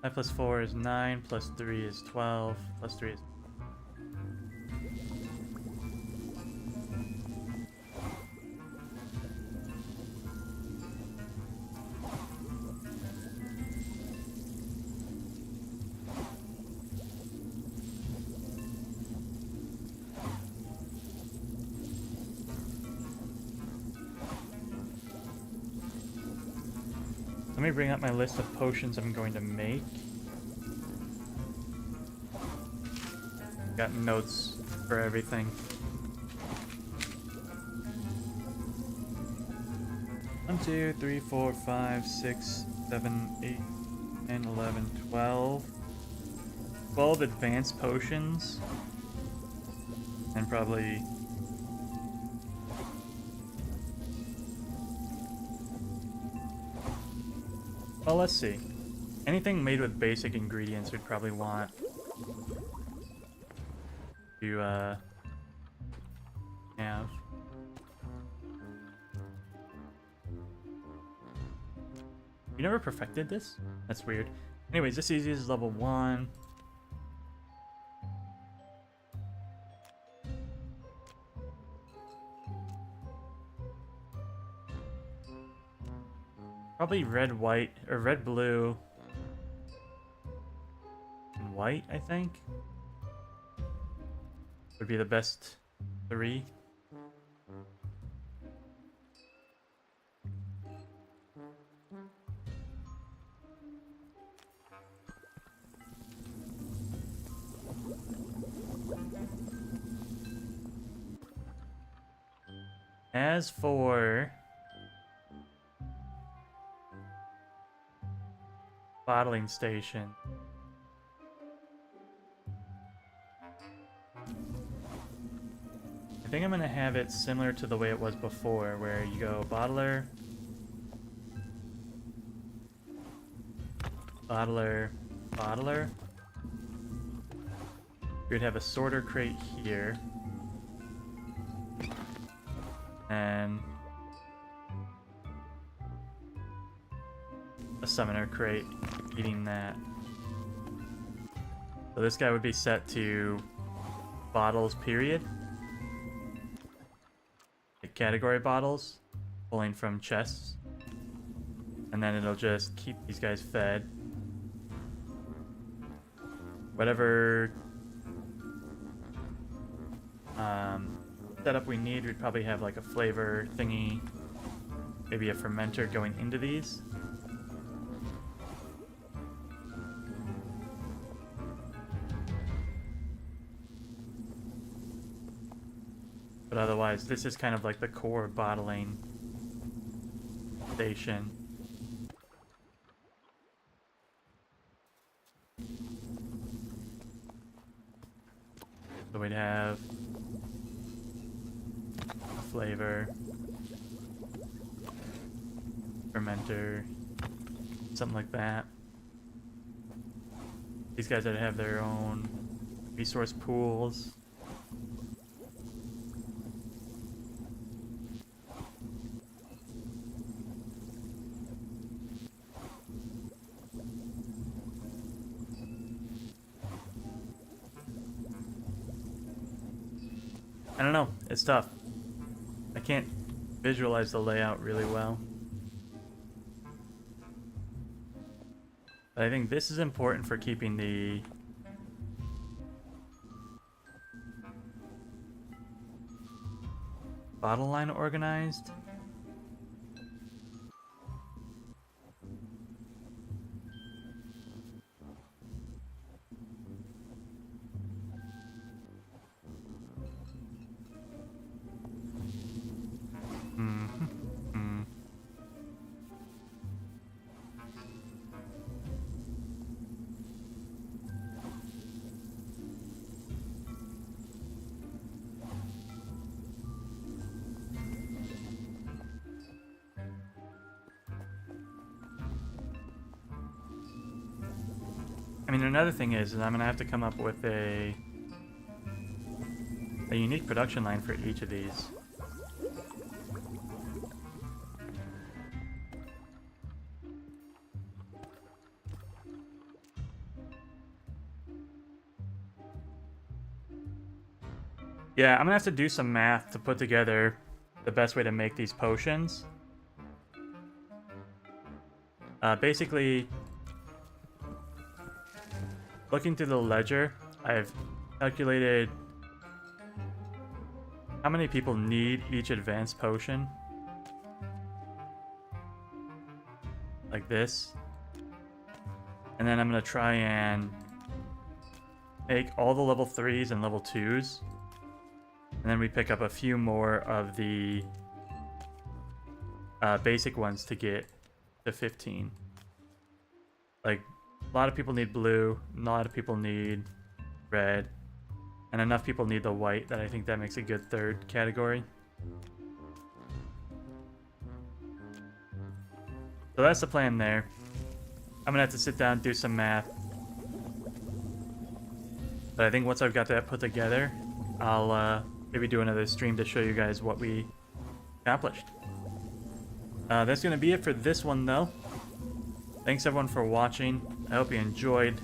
Five plus 4 is 9, plus 3 is 12, plus 3 is... Let me bring up my list of potions I'm going to make. Got notes for everything. 1, 2, 3, 4, 5, 6, 7, 8, 10, 11, 12. 12 advanced potions. And probably... Well, let's see. Anything made with basic ingredients we'd probably want to have. You never perfected this? That's weird. Anyways, this easy is level 1. Probably red, white, or red, blue, and white, I think. Would be the best 3. As for bottling station, I think I'm gonna have it similar to the way it was before, where you go bottler, bottler, bottler. We'd have a sorter crate here. And a summoner crate eating that. So this guy would be set to bottles, period. Like category bottles, pulling from chests. And then it'll just keep these guys fed. Whatever setup we need, we'd probably have like a flavor thingy, maybe a fermenter going into these. But otherwise, this is kind of like the core bottling station. So we'd have a flavor, fermenter, something like that. These guys would have their own resource pools. I don't know, it's tough. I can't visualize the layout really well. But I think this is important for keeping the bottle line organized. I mean, another thing is I'm gonna have to come up with a unique production line for each of these. Yeah, I'm gonna have to do some math to put together the best way to make these potions. Basically, looking through the ledger, I've calculated how many people need each advanced potion. Like this. And then I'm gonna try and make all the level 3s and level 2s. And then we pick up a few more of the basic ones to get to 15. Like, a lot of people need blue, a lot of people need red, and enough people need the white that I think that makes a good third category. So that's the plan there. I'm gonna have to sit down and do some math. But I think once I've got that put together, I'll maybe do another stream to show you guys what we accomplished. That's gonna be it for this one though. Thanks everyone for watching. I hope you enjoyed,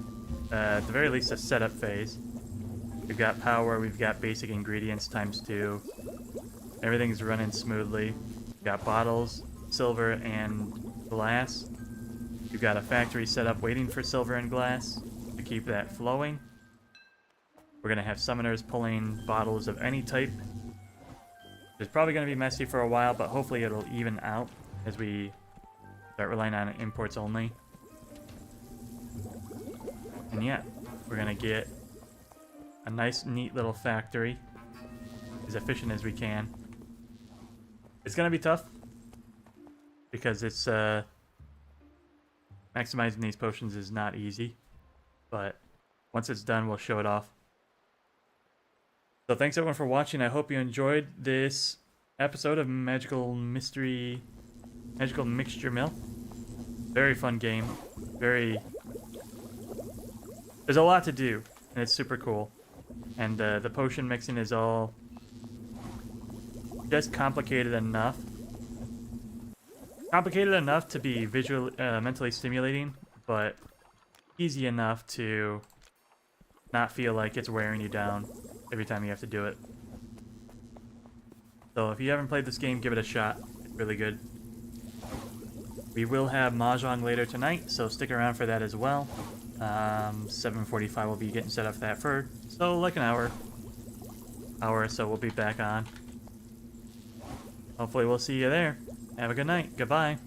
at the very least, the setup phase. We've got power, we've got basic ingredients ×2. Everything's running smoothly. We've got bottles, silver, and glass. We've got a factory set up waiting for silver and glass to keep that flowing. We're going to have summoners pulling bottles of any type. It's probably going to be messy for a while, but hopefully it'll even out as we start relying on imports only. And yeah, we're going to get a nice, neat little factory, as efficient as we can. It's going to be tough, because it's maximizing these potions is not easy, but once it's done, we'll show it off. So thanks everyone for watching. I hope you enjoyed this episode of Magical Mixture Mill. Very fun game. There's a lot to do, and it's super cool. And the potion mixing is all just complicated enough. Complicated enough to be mentally stimulating, but easy enough to not feel like it's wearing you down every time you have to do it. So if you haven't played this game, give it a shot. It's really good. We will have Mahjong later tonight, so stick around for that as well. 7:45 we'll be getting set up for that for, so like an hour or so we'll be back on. Hopefully we'll see you there. Have a good night. Goodbye.